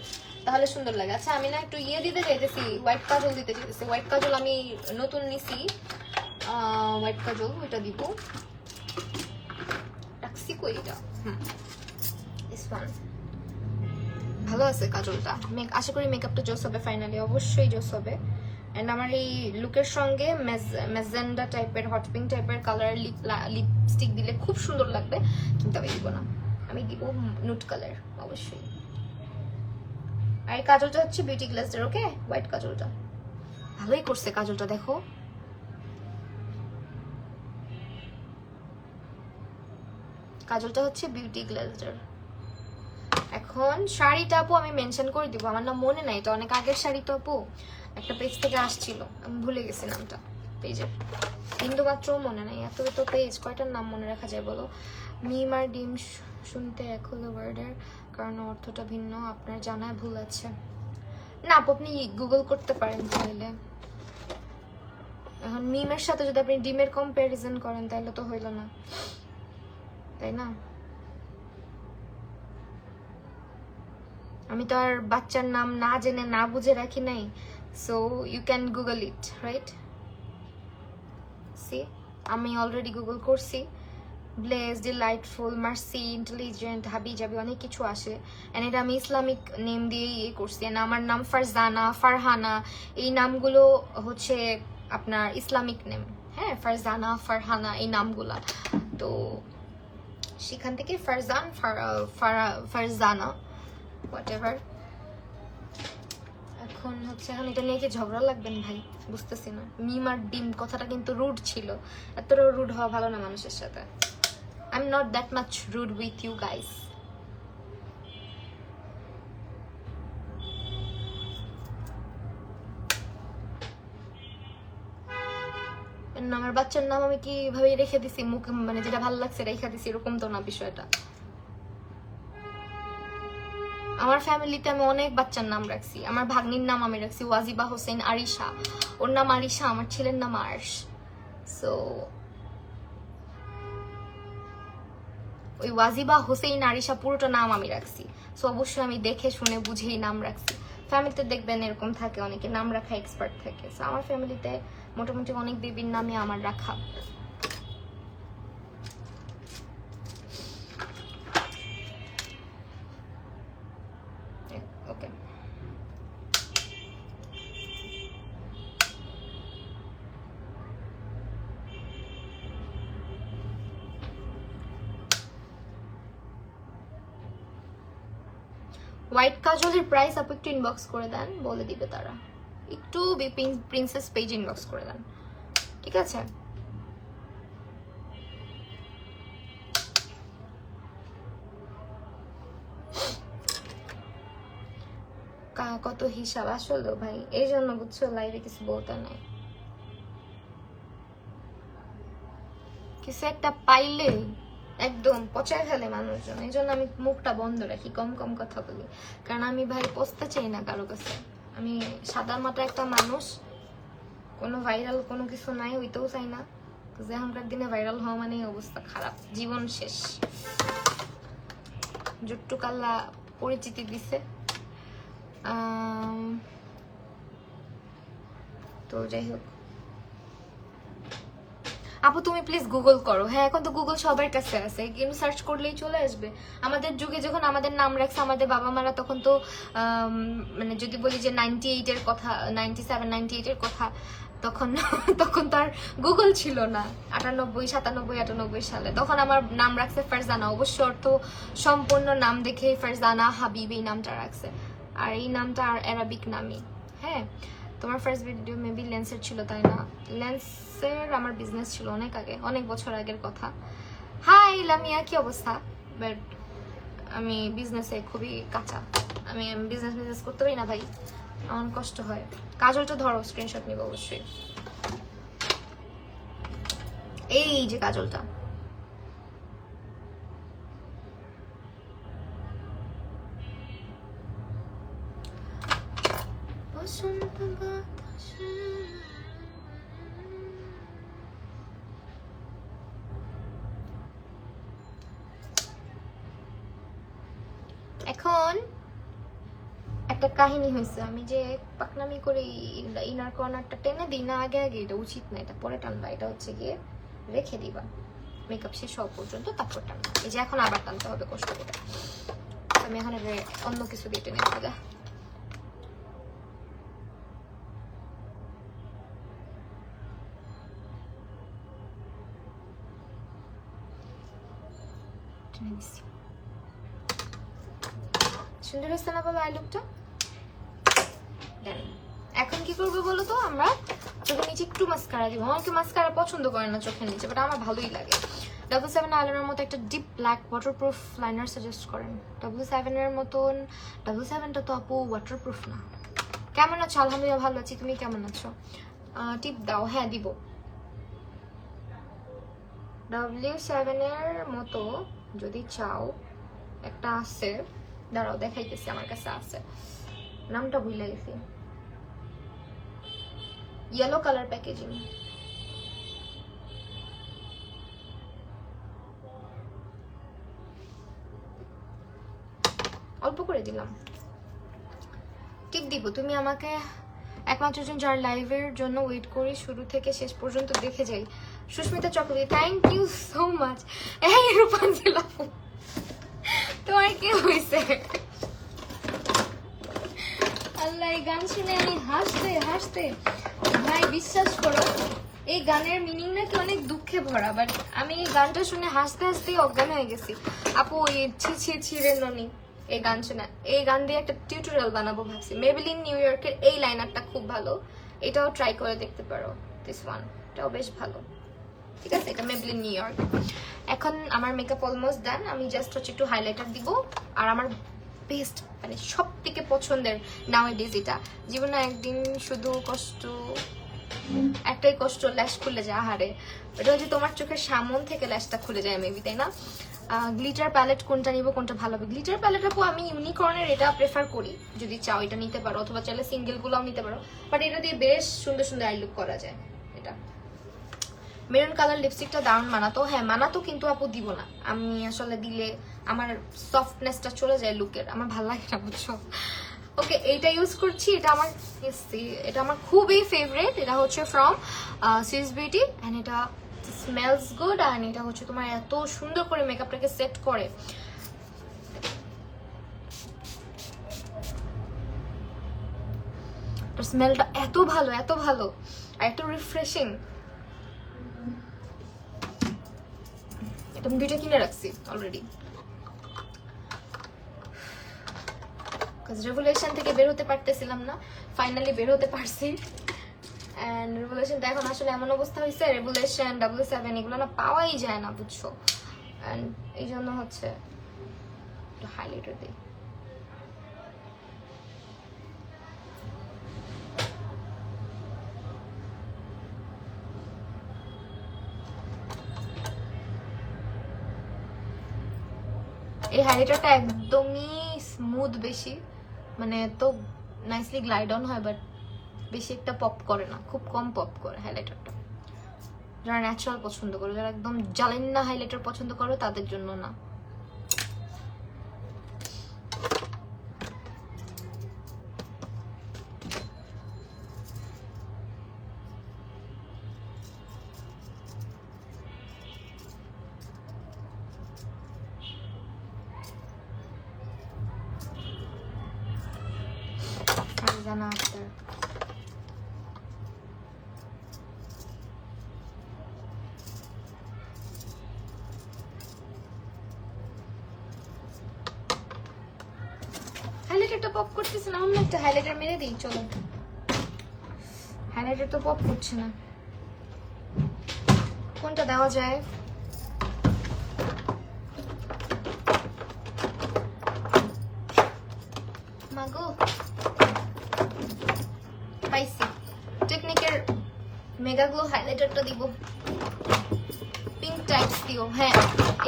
তাহলে সুন্দর লাগে। আচ্ছা, আমি না একটু ইয়ে দিতে চাইতেছি, হোয়াইট কাজল দিতে চাইতেছি। হোয়াইট কাজল আমি নতুন নিছি, হোয়াইট কাজল ওইটা দিব। রাখছি কই এটা? দিস ওয়ান ভালো আছে কাজলটা। আশা করি মেকআপটা জোস হবে, ফাইনালি অবশ্যই জোস হবে। অ্যান্ড আমার এই লুকের সঙ্গে ম্যাজেন্ডা টাইপের, হট পিঙ্ক টাইপের কালার লিপস্টিক দিলে খুব সুন্দর লাগবে, কিন্তু আমি দিব না, আমি দিব নুট কালার অবশ্যই। আর এই কাজলটা হচ্ছে বিউটি গ্লাসের, ওকে? হোয়াইট কাজলটা ভালোই করছে, কাজলটা দেখো। কাজলটা হচ্ছে বিউটি গ্লাসের। এখন শাড়িটা আপু আমি মেনশন করে দিব, আমার নাম মনে নাই, এটা অনেক আগের শাড়ি তো আপু, একটা পেজ থেকে আসছিল, আমি ভুলে গেছি নামটা পেজের, বিন্দু মাত্রও মনে নাই। এত তো পেজ, কয়টার নাম মনে রাখা যায় বলো? মিম আর ডিম শুনতে এক হলো ওয়ার্ডের কারণ অর্থটা ভিন্ন, আপনার জানায় ভুল আছে। না আপু, আপনি গুগল করতে পারেন চাইলে। এখন মিমের সাথে যদি আপনি ডিমের কম্পারিজন করেন তাহলে তো হইল না। তাই না? আমি তো আর বাচ্চার নাম না জেনে না বুঝে রাখি নাই, so you can Google it, right? See, আমি অলরেডি গুগল করছি। ব্লেস, ডিলাইটফুল, মার্সি, ইন্টেলিজেন্ট, হাবি জাবি অনেক কিছু আসে, এন্ড এটা আমি ইসলামিক নেম দিয়েই করছি। এন্ড আমার নাম ফারজানা, ফারহানা, এই নামগুলো হচ্ছে আপনার ইসলামিক নেম। হ্যাঁ, ফারজানা, ফারহানা এই নামগুলা। তো সেখান থেকে ফারজান, ফারজানা, হোয়াটএভার। এখন হচ্ছে এখন এটা নিয়ে কি ঝগড়া লাগবেন ভাই? বুঝতেছি না। মিম আর ডিম কথাটা কিন্তু রুড ছিল, এতটাও রুড হওয়া ভালো না মানুষের সাথে। I'm not that much rude with you guys. আমার বাচ্চার নাম আমি কিভাবে রেখে দিছি, মুখ মানে যেটা ভালো লাগছে রেখে দিছি, এরকম তো না বিষয়টা। আমার ফ্যামিলিতে আমি অনেক বাচ্চার নাম রাখছি। আমার ভাগ্নির নাম আমি রাখছি ওয়াজিবা হোসেন আরিশা, ওর নাম আরিশা, আমার ছেলের নাম আর্শ। সো ওই ওয়াজিবা হোসেন আরিশা পুরোটা নাম আমি রাখছি। সো অবশ্যই আমি দেখে শুনে বুঝেই নাম রাখছি। ফ্যামিলিতে দেখবেন এরকম থাকে, অনেকে নাম রাখা এক্সপার্ট থাকে। সো আমার ফ্যামিলিতে মোটামুটি অনেক বেবির নামে আমার রাখা। ওকে, হোয়াইট কাজলের প্রাইস আপু একটু ইনবক্স করে দেন, বলে দিবে তারা। একটু প্রিন্সেস পেজ ইনবক্স করে দেন, ঠিক আছে? কত হিসাব আসলে ভাই, এই জন্য বুঝছো লাইভে কিছু বলতে নাই। কিছু একটা পাইলে একদম পচায় ফেলে মানুষজন, এই জন্য আমি মুখটা বন্ধ রাখি, কম কম কথা বলি। কারণ আমি ভাই পচতে চাই না কারো কাছে। আমি সাদা মাটা একটা মানুষ, কোনো ভাইরাল কোনো কিছু নাই, হইতেও চাই না। এখনকার দিনে ভাইরাল হওয়া মানে অবস্থা খারাপ, জীবন শেষ। জুট্টু কাল্লা পরিচিতি দিছে। তো যাই হোক আপু, তুমি প্লিজ গুগল করো। হ্যাঁ, এখন তো গুগল সবার কাছে আছে, কিন্তু সার্চ করলেই চলে আসবে। আমাদের যুগে যখন আমাদের নাম রাখছে আমাদের বাবা মারা, তখন তো মানে যদি বলি যে 98-এর কথা, 97, 98-এর কথা, তখন তখন তো আর গুগল ছিল না। 98, 97, 98 সালে তখন আমার নাম রাখছে ফারজানা। অবশ্য অর্থ সম্পূর্ণ নাম দেখে ফারজানা হাবিব এই নামটা রাখছে, আর এই নামটা আর অ্যারাবিক নামই। হ্যাঁ, তোমার ফার্স্ট ভিডিও মেবি লেন্সের ছিল, তাই না? লেন্সের আমার বিজনেস ছিল অনেক আগে, অনেক বছর আগের কথা। হাই লামিয়া, কি অবস্থা? বাট আমি বিজনেসে খুবই কাঁচা। আমি বিজনেস করতে পারি না ভাই, আমার কষ্ট হয়। কাজলটা ধরো, স্ক্রিনশট নিব অবশ্যই। এই যে কাজলটা, এখন একটা কাহিনী হয়েছে। আমি যে পাকনামি করে ইনার কর্নারটা টেনে দিই না আগে আগে, এটা উচিত না, এটা পরে টানবা। এটা হচ্ছে গিয়ে রেখে দিবা মেকআপ শেষ হওয়া পর্যন্ত, তারপর টানবা। এই যে এখন আবার টানতে হবে কষ্ট করে। আমি এখন অন্য কিছু দিয়ে টেনে দেবো। সুন্দর হচ্ছে না বলো আই লুকটা? এখন কি করবো বলো তো? আমরা চোখের নিচে একটু মাস্কারা দিব। অনেকে মাস্কারা পছন্দ করে না চোখের নিচে, বাট আমার ভালোই লাগে। 7 আইলাইনারের মতো একটা deep black waterproof liner suggest করেন। 7 এর মতন। 7টা তো আপু ওয়াটারপ্রুফ না। কেমন আছো? আলহামদুলিল্লাহ ভালো আছি, তুমি কেমন আছো? টিপ দাও। হ্যাঁ দিব। 7 এর মতো যদি চাও, একটা আছে, দাঁড়াও দেখাইতেছি, আমার কাছে আছে, নামটা ভুলে গেছি। Yellow colour packaging. অল্প করে দিলাম। টিপ দিব, তুমি আমাকে একমাত্র জন যার লাইভের জন্য ওয়েট করি, শুরু থেকে শেষ পর্যন্ত দেখে যাই। Susmita Chakraborty, thank you so much. এই রূপাঞ্জলি আপু, তোমার কি হয়েছে? আল্লাহ, এই গান শুনে আমি হাসতে হাসতে, ভাই বিশ্বাস করো এই গানের মিনিং নাকি অনেক দুঃখে ভরা, বাট আমি এই গানটা শুনে হাসতে হাসতেই অজ্ঞান হয়ে গেছি। আপু ওই ছিঁড়ে ননি এই গান শুনে, এই গান দিয়ে একটা টিউটোরিয়াল বানাবো ভাবছি। মেবেলিন নিউ ইয়র্কের এই লাইনারটা খুব ভালো, এটাও ট্রাই করে দেখতে পারো। দিস ওয়ান, এটাও বেশ ভালো। ঠিক আছে, এটা মেবেলিন নিউ ইয়র্ক। এখন আমার মেকআপ অলমোস্ট ডান, আমি জাস্ট হচ্ছে একটু হাইলাইটার দিব। আর আমার বেস্ট মানে সব থেকে পছন্দের নাওয়াডেজ এটা, জীবনে একদিন শুধু কষ্ট, একটাই কষ্ট, ল্যাশ খুলে যায়। আহারে, এটা হচ্ছে তোমার চোখের সামন থেকে ল্যাশটা খুলে যায় মেবি, তাই না? গ্লিটার প্যালেট কোনটা নিব, কোনটা ভালো হবে? গ্লিটার প্যালেট আপু আমি ইউনিকর্নের এটা প্রেফার করি, যদি চাও এটা নিতে পারো, অথবা চাইলে সিঙ্গেল গুলাও নিতে পারো, বাট এটা দিয়ে বেশ সুন্দর সুন্দর আই লুক করা যায়। এটা মেরুন কালার লিপস্টিকটা দারুণ মানাতো। হ্যাঁ মানাতো, কিন্তু আপু দিব না আমি, আসলে দিলে আমার সফটনেসটা চলে যায় লুকের, আমার ভালো লাগে না, বুঝছো? ওকে, এইটা ইউজ করছি, এটা আমার খুবই ফেভারিট। এটা হচ্ছে ফ্রম সুইস বিউটি অ্যান্ড এটা স্মেলস গুড, অ্যান্ড এটা হচ্ছে তোমার এত সুন্দর করে মেকআপটাকে সেট করে। স্মেলটা এত ভালো, এত ভালো, আর এত রিফ্রেশিং। এটা আমি দুইটা কিনে রাখছি অলরেডি, রেভুলেশন থেকে বের হতে পারতেছিলাম না, ফাইনালি বের হতে পারছি। এন্ড রেভুলেশনটা এখন আসলে এমন অবস্থা হয়েছে, রেভুলেশন W7 এগুলো না পাওয়াই যায় না, বুঝছো? এন্ড এই জন্য হচ্ছে একটু হাইলাইটার দিই। এই হাইলাইটারটা একদমই স্মুথ, বেশি মানে তো নাইসলি গ্লাইড অন হয়, বাট বেশি একটা পপ করে না, খুব কম পপ করে হাইলাইটারটা। যারা ন্যাচারাল পছন্দ করো, যারা একদম জ্বালেন না হাইলাইটার পছন্দ করো, তাদের জন্য না। জানা আপনার হাইলাইটারটা পপ করতেছে না, অন্য একটা হাইলাইটার মেরে দিই। চলো, হাইলাইটার তো পপ করছে না, কোনটা দেওয়া যায়? মাগো, পাইছি, টেকনিকের মেগা গ্লো হাইলাইটারটা দিব, পিঙ্ক টাইপস দিও। হ্যাঁ,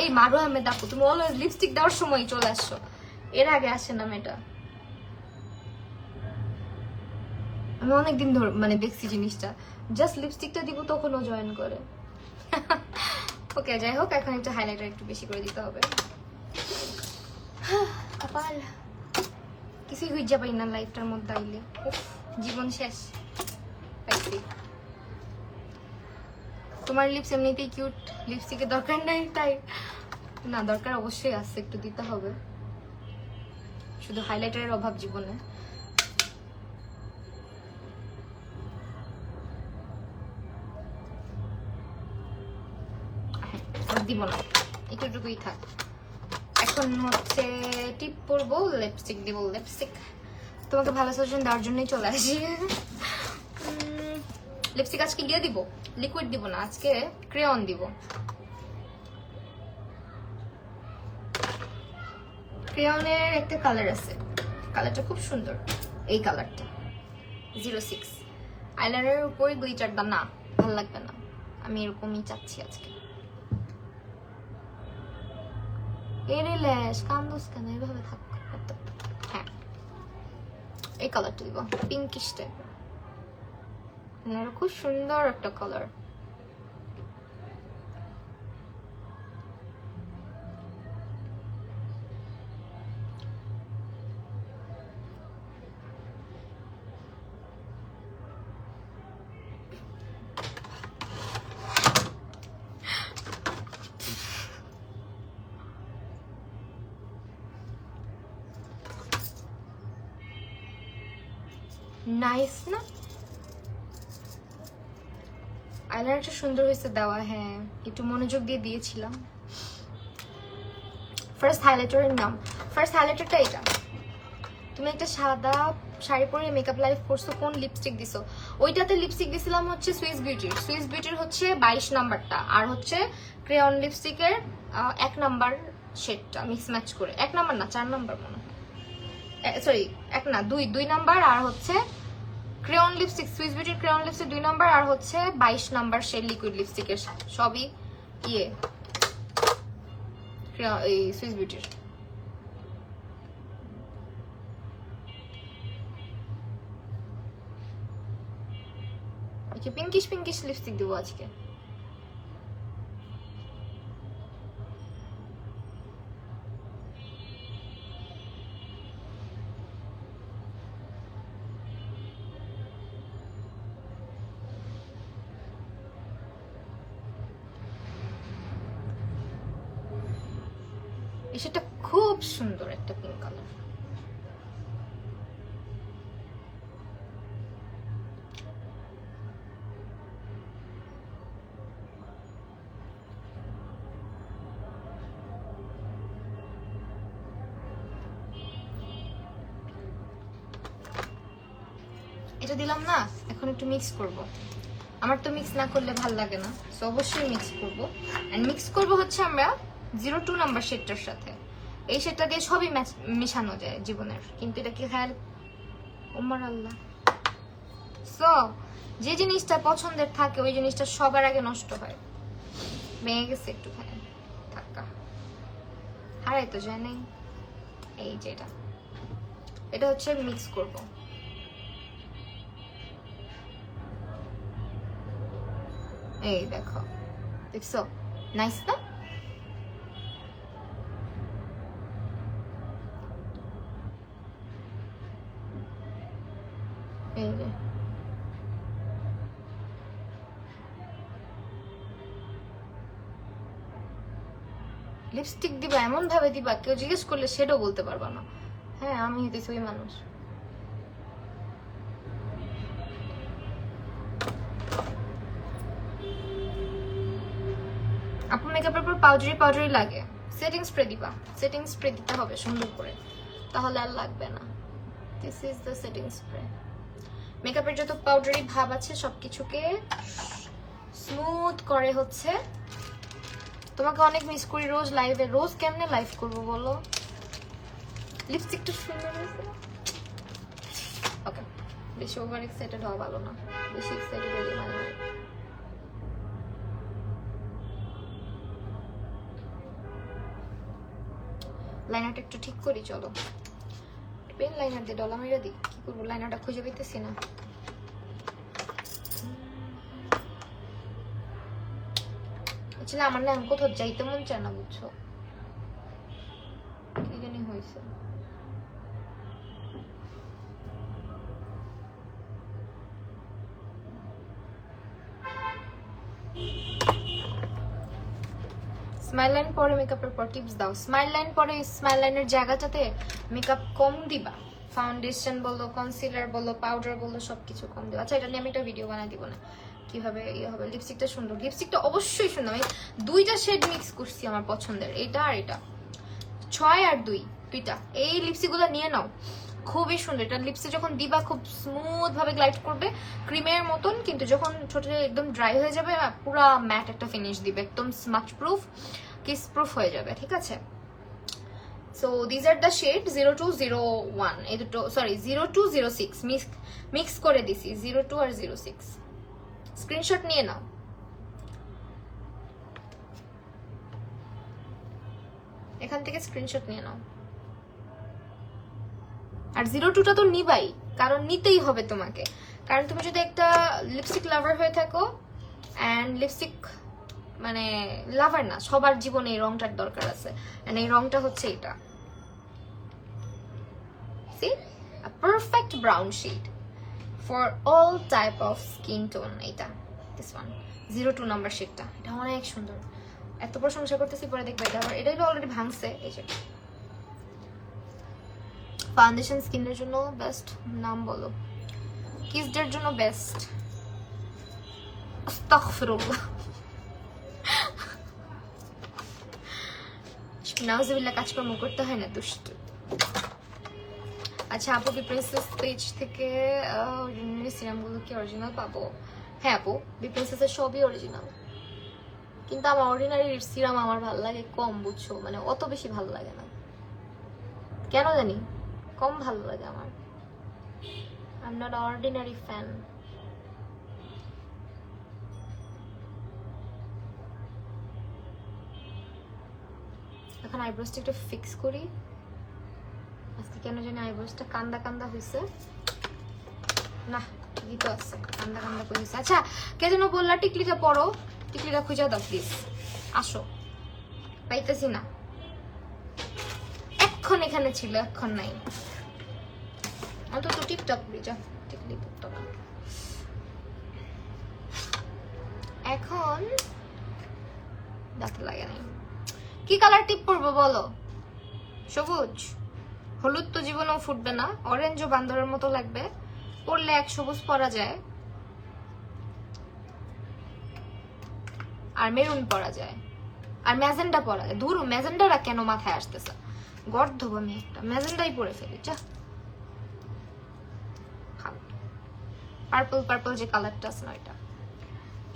এই মারো আহমেদ আপু, তুমি অলওয়েজ লিপস্টিক দেওয়ার সময় চলে আসছো, এর আগে আসে না মেয়েটা। আমি অনেকদিন ধরে মানে দেখছি জিনিসটা, জাস্ট লিপস্টিকটা দিব তখনও জয়েন করে। ওকে, যাই হোক, এখন একটা হাইলাইটার একটু বেশি করে দিতে হবে। কপাল, কিছুই হইজা পাই না লাইফটার মধ্যে আইলে, জীবন শেষ। পাইছি, তোমার লিপস এমনিতেই কিউট, লিপস্টিকের দরকার নাই তাই না? দরকার অবশ্যই আছে, একটু দিতে হবে, শুধু হাইলাইটারের অভাব জীবনে। দিব না, একটুটুকুই থাক। এখন হচ্ছে টিপ পরবো, লিপস্টিক দিব। লিপস্টিক তোমাকে ভালো সাজেশন দেওয়ার জন্যই চলে আসি। লিপস্টিক আজকে দিয়ে দিব, লিকুইড দিব না, আজকে ক্রেয়ন দিব। ক্রেয়নের একটা কালার আছে, কালারটা খুব সুন্দর, এই কালারটা 06। আইলাইনারের উপরে গ্লিটার দা না, ভালো লাগবে না, আমি এরকমই চাচ্ছি আজকে। এর ল্যাশ কান্দোস কেন, এভাবে থাক। হ্যাঁ, এই কালারটা দিব, পিঙ্কিশ টাইপের, খুব সুন্দর একটা কালার। নাইস না? আইলাইনারটা সুন্দর হয়েছে দেওয়া, হ্যাঁ একটু মনোযোগ দিয়ে দিয়েছিলাম। ফার্স্ট হাইলাইটারের নাম, ফার্স্ট হাইলাইটারটা এটা। তুমি একটা সাদা শাড়ি পরে মেকআপ লাইভ করছো, কোন লিপস্টিক দিছো? ওইটাতে লিপস্টিক দিছিলাম হচ্ছে সুইস বিউটির হচ্ছে 22 নাম্বারটা, আর হচ্ছে ক্রেয়ন লিপস্টিকের 1 নাম্বার শেডটা মিক্স ম্যাচ করে। 1 নাম্বার না 4 নাম্বার মনে হয়, সরি 1 না 2 নাম্বার, আর হচ্ছে ক্রেয়ন লিপস্টিক সুইস বিউটির ক্রেয়ন লিপস্টিক 2 নাম্বার, আর হচ্ছে 22 নাম্বার শেড লিকুইড লিপস্টিকের, সবই ইয়ে এই সুইস বিউটির। পিঙ্কিশ লিপস্টিক দেবো আজকে। সেটা খুব সুন্দর একটা পিঙ্ক কালার। এটা দিলাম না, এখন একটু মিক্স করব। আমার তো মিক্স না করলে ভাল লাগে না, সো অবশ্যই মিক্স করব। এন্ড মিক্স করব হচ্ছে আমরা 02 নাম্বার শেডটার সাথে। এই শেডটা দিয়ে সবই মিশানো যায় জীবনের, কিন্তু এটা কি খেয়াল, ওমর আল্লাহ। সো যে জিনিসটা পছন্দের থাকে ওই জিনিসটা সবার আগে নষ্ট হয়। ভেঙে গেছে একটু খায় থাকা, হারাই তো যায় নাই। এই যে এটা হচ্ছে মিক্স করব। এই দেখো, দেখছো নাইস না? এই যে লিপস্টিক দিবা এমন ভাবে দিবা কেউ জিজ্ঞেস করলে সেটাও বলতে পারবা না। হ্যাঁ আমি হইতেছি ওই মানুষ। আপু মেকআপের পর পাউডারি লাগে, সেটিং স্প্রে দিবা, সেটিং স্প্রে দিতে হবে সুন্দর করে, তাহলে আর লাগবে না। This is the setting spray. মেকআপের যত পাউডারি ভাব আছে সবকিছুকে স্মুথ করে হচ্ছে। তোমাকে অনেক মিস করি রোজ লাইভে। রোজ কেমনে লাইভ করবো বলো? লিপস্টিকটা সুন্দর হয়েছে। ওকে, বেশি ওভার এক্সাইটেড হওয়া ভালো না, বেশি এক্সাইটেড হলে মানে লাইনারটা একটু ঠিক করি। চলো পেন লাইনার দিয়ে ডলা মেরে দিই। কি করবো, লাইনারটা খুঁজে পেতেছি না। আসলে আমার না আমি কোথাও যাইতে মন চায় না, বুঝছো? কি জানি হয়েছে। স্মাইল লাইন পরে মেকআপের পর টিপস দাও। স্মাইল লাইন পরে স্মাইল লাইনের জায়গাটাতে মেকআপ কম দিবা। ফাউন্ডেশন বলো, কনসিলার বলো, পাউডার বলো, সবকিছু কম দিবা। আচ্ছা এটা নিয়ে আমি একটা ভিডিও বানাই দিব না, কিভাবে ইয়ে হবে। লিপস্টিকটা সুন্দর, লিপস্টিকটা অবশ্যই সুন্দর। আমি 2টা শেড মিক্স করছি আমার পছন্দের, এটা আর এটা, 6 আর 2 দুইটা। এই লিপস্টিকগুলো নিয়ে নাও, খুবই সুন্দর। এটা লিপসে যখন দিবা খুব স্মুথ ভাবে গ্লাইড করবে, ক্রিমের মতন, কিন্তু যখন ছোট একদম ড্রাই হয়ে যাবে পুরো ম্যাট একটা ফিনিশ দিবে, একদম স্মাচ প্রুফ, কিস প্রুফ হয়ে যাবে। ঠিক আছে, so these are the shade 0201, এই দুটো, সরি 0206 মিক্স করে দিছি, 02 আর 06। স্ক্রিনশট নিয়ে নাও। এখান থেকে স্ক্রিনশট নিয়ে নাও। আর 02টা তো নিবাই, কারণ নিতেই হবে তোমাকে, কারণ তুমি যদি একটা লিপস্টিক লাভার হয়ে থাকো, অ্যান্ড লিপস্টিক মানে লাভার না, সবার জীবনে এই রংটার দরকার আছে, এন্ড এই রংটা হচ্ছে এটা। See a perfect brown shade for all type of skin tone. এটা দিস ওয়ান 02 নাম্বার শেডটা, এটা অনেক সুন্দর। এত প্রশংসা করতেছি, পরে দেখবে এটা আবার, এটাই অলরেডি ভাঙছে। এই যে ফাউন্ডেশন স্কিনের জন্য বেস্ট, নাম বলো। কিসদের জন্য বেস্ট। আস্তাগফিরুল্লাহ, নাউজুবিল্লাহ, কাজকর্ম করতে হয় না, দুষ্ট। আচ্ছা আপু, বি প্রিন্সেস পেজ থেকে সিরামগুলো কি অরিজিনাল পাবো? হ্যাঁ আপু, বি প্রিন্সেসের সবই অরিজিনাল, কিন্তু আমার অর্ডিনারি সিরাম আমার ভালো লাগে কম, বুঝছো, মানে অত বেশি ভালো লাগে না, কেন জানি কম ভালো লাগে আমার। I am not ordinary fan. এখন আইব্রোসটা একটু ফিক্স করি, আজকে কেন জানি আইব্রোসটা কান্দা কান্দা হয়েছে, না ঠিকই তো আছে, কান্দা কান্দা করে হয়েছে। আচ্ছা কে যেন বললা টিকলিটা পরো, টিকলিটা খুঁজে দাও প্লিজ, আসো, পাইতেছি না, এক্ষণ এখানে ছিল, এক্ষণ নাই, অন্তত টিপটপ যা, টিকলি পড়তো না এখন, দাঁত লাগে নাই। কি কালার টিপ পরবো বলো? সবুজ, হলুদ তো জীবনেও ফুটবে না, অরেঞ্জও বান্দরের মতো লাগবে, পরলে এক সবুজ পরা যায়, আর মেরুন পরা যায়, আর ম্যাজেন্ডা পরা যায়। ধুরু, ম্যাজেন্ডারা কেন মাথায় আসতেছে, গর্ধ আমি একটা ম্যাজেন্ডাই পরে ফেলি, যা। পার্পল পার্পল যে কালারটা আছে না, ওইটা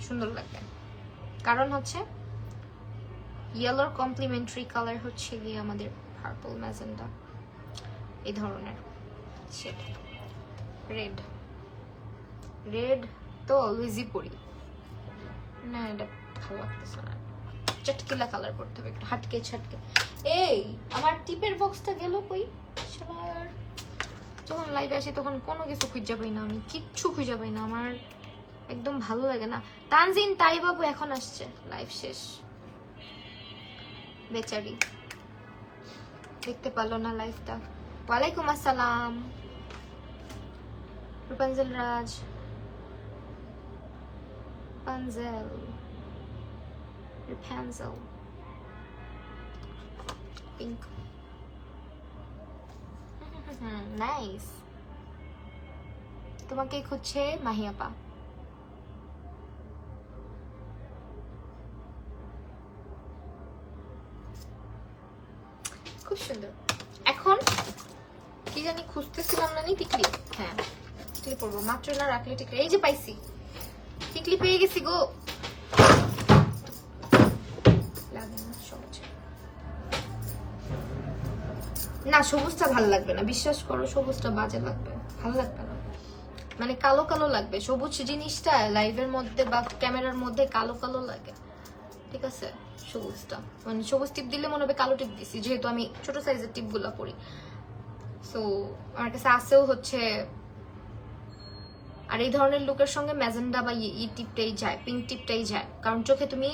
সুন্দর লাগবে, কারণ হচ্ছে ইয়েলোর কমপ্লিমেন্টারি কালার হচ্ছে গিয়ে আমাদের পার্পল ম্যাজেন্ডা, এই ধরনের শেড। রেড, রেড তো অলওয়েজই পরি না, এটা ভালো লাগতেছে না, চটকিলা কালার পড়তে হবে একটু, হাটকে ছাটকে। এই আমার টিপের বক্সটা গেল কই সবার, যখন লাইভে আসি তখন কোনো কিছু খুঁজে পাই না, আমি কিচ্ছু খুঁজে পাই না, আমার একদম ভালো লাগে না। তানজিন তাই বাবু এখন আসছে, লাইভ শেষ, বেচারি দেখতে পারলো না লাইভটা। ওয়ালাইকুম আসসালাম রূপাঞ্জল রাজ, পাঞ্জেল, রিপেন্সেল, পিঙ্ক, নাইস। তোমাকে খুঁজছে মাহিয়াপা। খুব সুন্দর। এখন কি জানি খুঁজতেছিলাম না, টিকলি, হ্যাঁ টিকলি পরবো, মাত্র না রাখলে টিকলি, এই যে পাইছি, টিকলি পেয়ে গেছি গো। না সবুজটা ভালো লাগবে না, বিশ্বাস করো, সবুজটা বাজে লাগবে, ভালো লাগবে না, মানে কালো কালো লাগবে, সবুজ জিনিসটা লাইভের মধ্যে বা ক্যামেরার মধ্যে কালো কালো লাগে, ঠিক আছে। সবুজটা মানে সবুজ টিপ দিলে মনে হবে কালো টিপ দিছি, যেহেতু আমি ছোট সাইজের টিপ গুলা পরি, সো আমার কাছে আসেও হচ্ছে। আর এই ধরনের লুকের সঙ্গে ম্যাজেন্ডা বা ই টিপটাই যায়, পিঙ্ক টিপটাই যায়, কারণ চোখে তুমি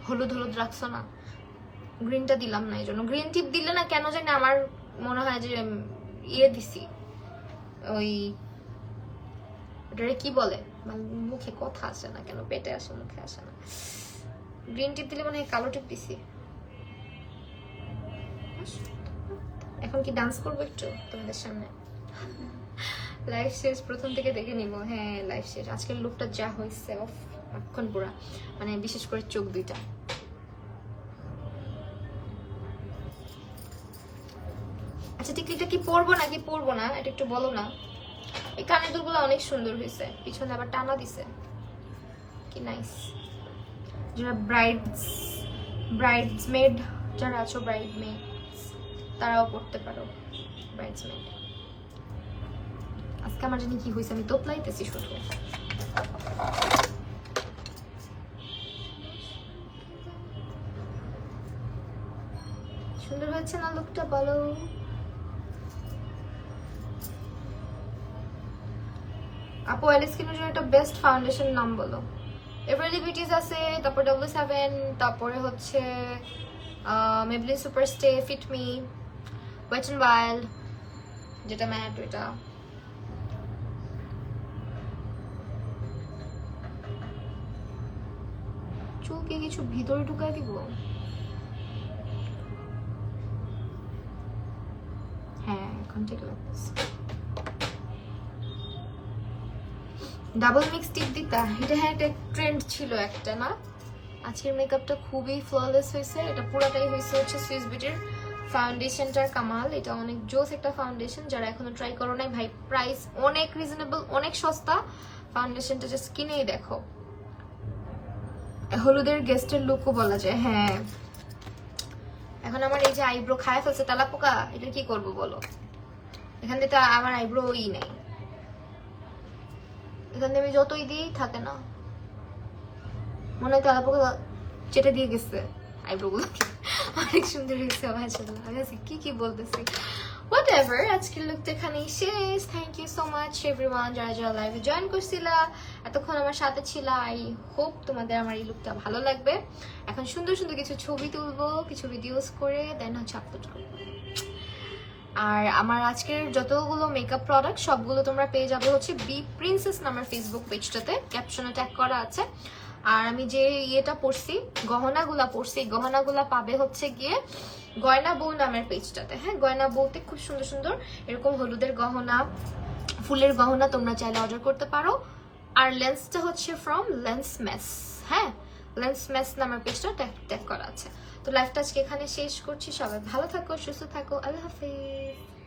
হলুদ হলুদ রাখছো না, গ্রিনটা দিলাম না, এই জন্য গ্রিন টিপ দিলে না কেন জানি আমার মনে হয় যে ইয়ে দিছি, ওই ওটারে কি বলে, মুখে কথা আসে না কেন, পেটে আসে মুখে আসে না, গ্রিন টিপ দিলে মনে হয় কালো টিপ দিছি। এখন কি ডান্স করবো একটু তোমাদের সামনে? লাইভ শেষ, প্রথম থেকে দেখে নিব। হ্যাঁ লাইভ শেষ, আজকের লুকটা যা হয়েছে অফ এখন পুরা, মানে বিশেষ করে চোখ দুইটা। আচ্ছা টিকলিটা কি পরবো নাকি পরবো না এটা একটু বলো না। এই কানের দুলগুলো অনেক সুন্দর হয়েছে, পিছনে আবার টানা দিছে, কি নাইস। যারা ব্রাইডসমেড যারা আছো, ব্রাইডমেড তারাও পড়তে পারো, ব্রাইডসমেড। আজকে আমার জানি কি হয়েছে, আমি তোতলাইতেছি শুধু। সুন্দর হয়েছে না লুকটা, বলো। আপু অয়েল স্কিনের জন্য একটা বেস্ট ফাউন্ডেশন নাম বলো। এভারলি বিউটিজ আছে, তারপর W7, তারপরে হচ্ছে Maybelline superstay, Fit Me, wet and wild যেটা ম্যাট, ওইটা চুলকে কিছু ভিতরে ঢুকায় দিব। হ্যাঁ এখন ঠিক লাগতেছে। ডাবল মিক্স টিপ দিতা, এটা হ্যাঁ একটা ট্রেন্ড ছিল একটা না। আজকের মেকআপটা খুবই ফ্ললেস হয়েছে, এটা পুরাটাই হয়েছে হচ্ছে সুইস বিউটির ফাউন্ডেশনটার কামাল। এটা অনেক জোস একটা ফাউন্ডেশন, যারা এখনো ট্রাই করো নাই ভাই, প্রাইস অনেক রিজনেবল, অনেক সস্তা। ফাউন্ডেশনটা জাস্ট কিনেই দেখো। হলুদের গেস্টের লুকও বলা যায়। হ্যাঁ, এখন আমার এই যে আইব্রো খায় ফেলছে তেলা পোকা, এটা কি করবো বলো? এখান থেকে আমার আইব্রো নেই, এখান থেকে আমি যতই দিই থাকে না, মনে হয় তেলা পোকা চেটে দিয়ে গেছে আইব্রো গুলোকে। অনেক সুন্দর হয়েছে মাশাআল্লাহ। কি কি বলতেছি, হোয়াটএভার। আজকের লুকটা এখানেই শেষ। Thank you so much everyone যারা যারা লাইভে জয়েন করছিলা, এতক্ষণ আমার সাথে ছিল। আই হোপ তোমাদের আমার এই লুকটা ভালো লাগবে। এখন সুন্দর সুন্দর কিছু ছবি তুলবো, কিছু ভিডিওস করে দেন হচ্ছে আপলোড করবো। আর আমার আজকের যতগুলো মেকআপ প্রোডাক্ট সবগুলো তোমরা পেয়ে যাবে হচ্ছে বি প্রিন্সেস নামের ফেসবুক পেজটাতে, ক্যাপশনে ট্যাগ করা আছে। আর আমি যে ইয়েটা পরছি, গহনাগুলা পরছি, গহনাগুলা পাবে হচ্ছে গিয়ে গয়না বউ নামের পেজটাতে। হ্যাঁ, গয়না বউতে খুব সুন্দর সুন্দর এরকম হলুদের গহনা, ফুলের গহনা তোমরা চাইলে অর্ডার করতে পারো। আর লেন্সটা হচ্ছে ফ্রম লেন্স মেস। হ্যাঁ, লেন্স মেস নামের পেজটা ট্যাগ করা আছে। তো লাইভটা আজকে এখানে শেষ করছি। সবাই ভালো থাকো, সুস্থ থাকো, আল্লাহ হাফেজ।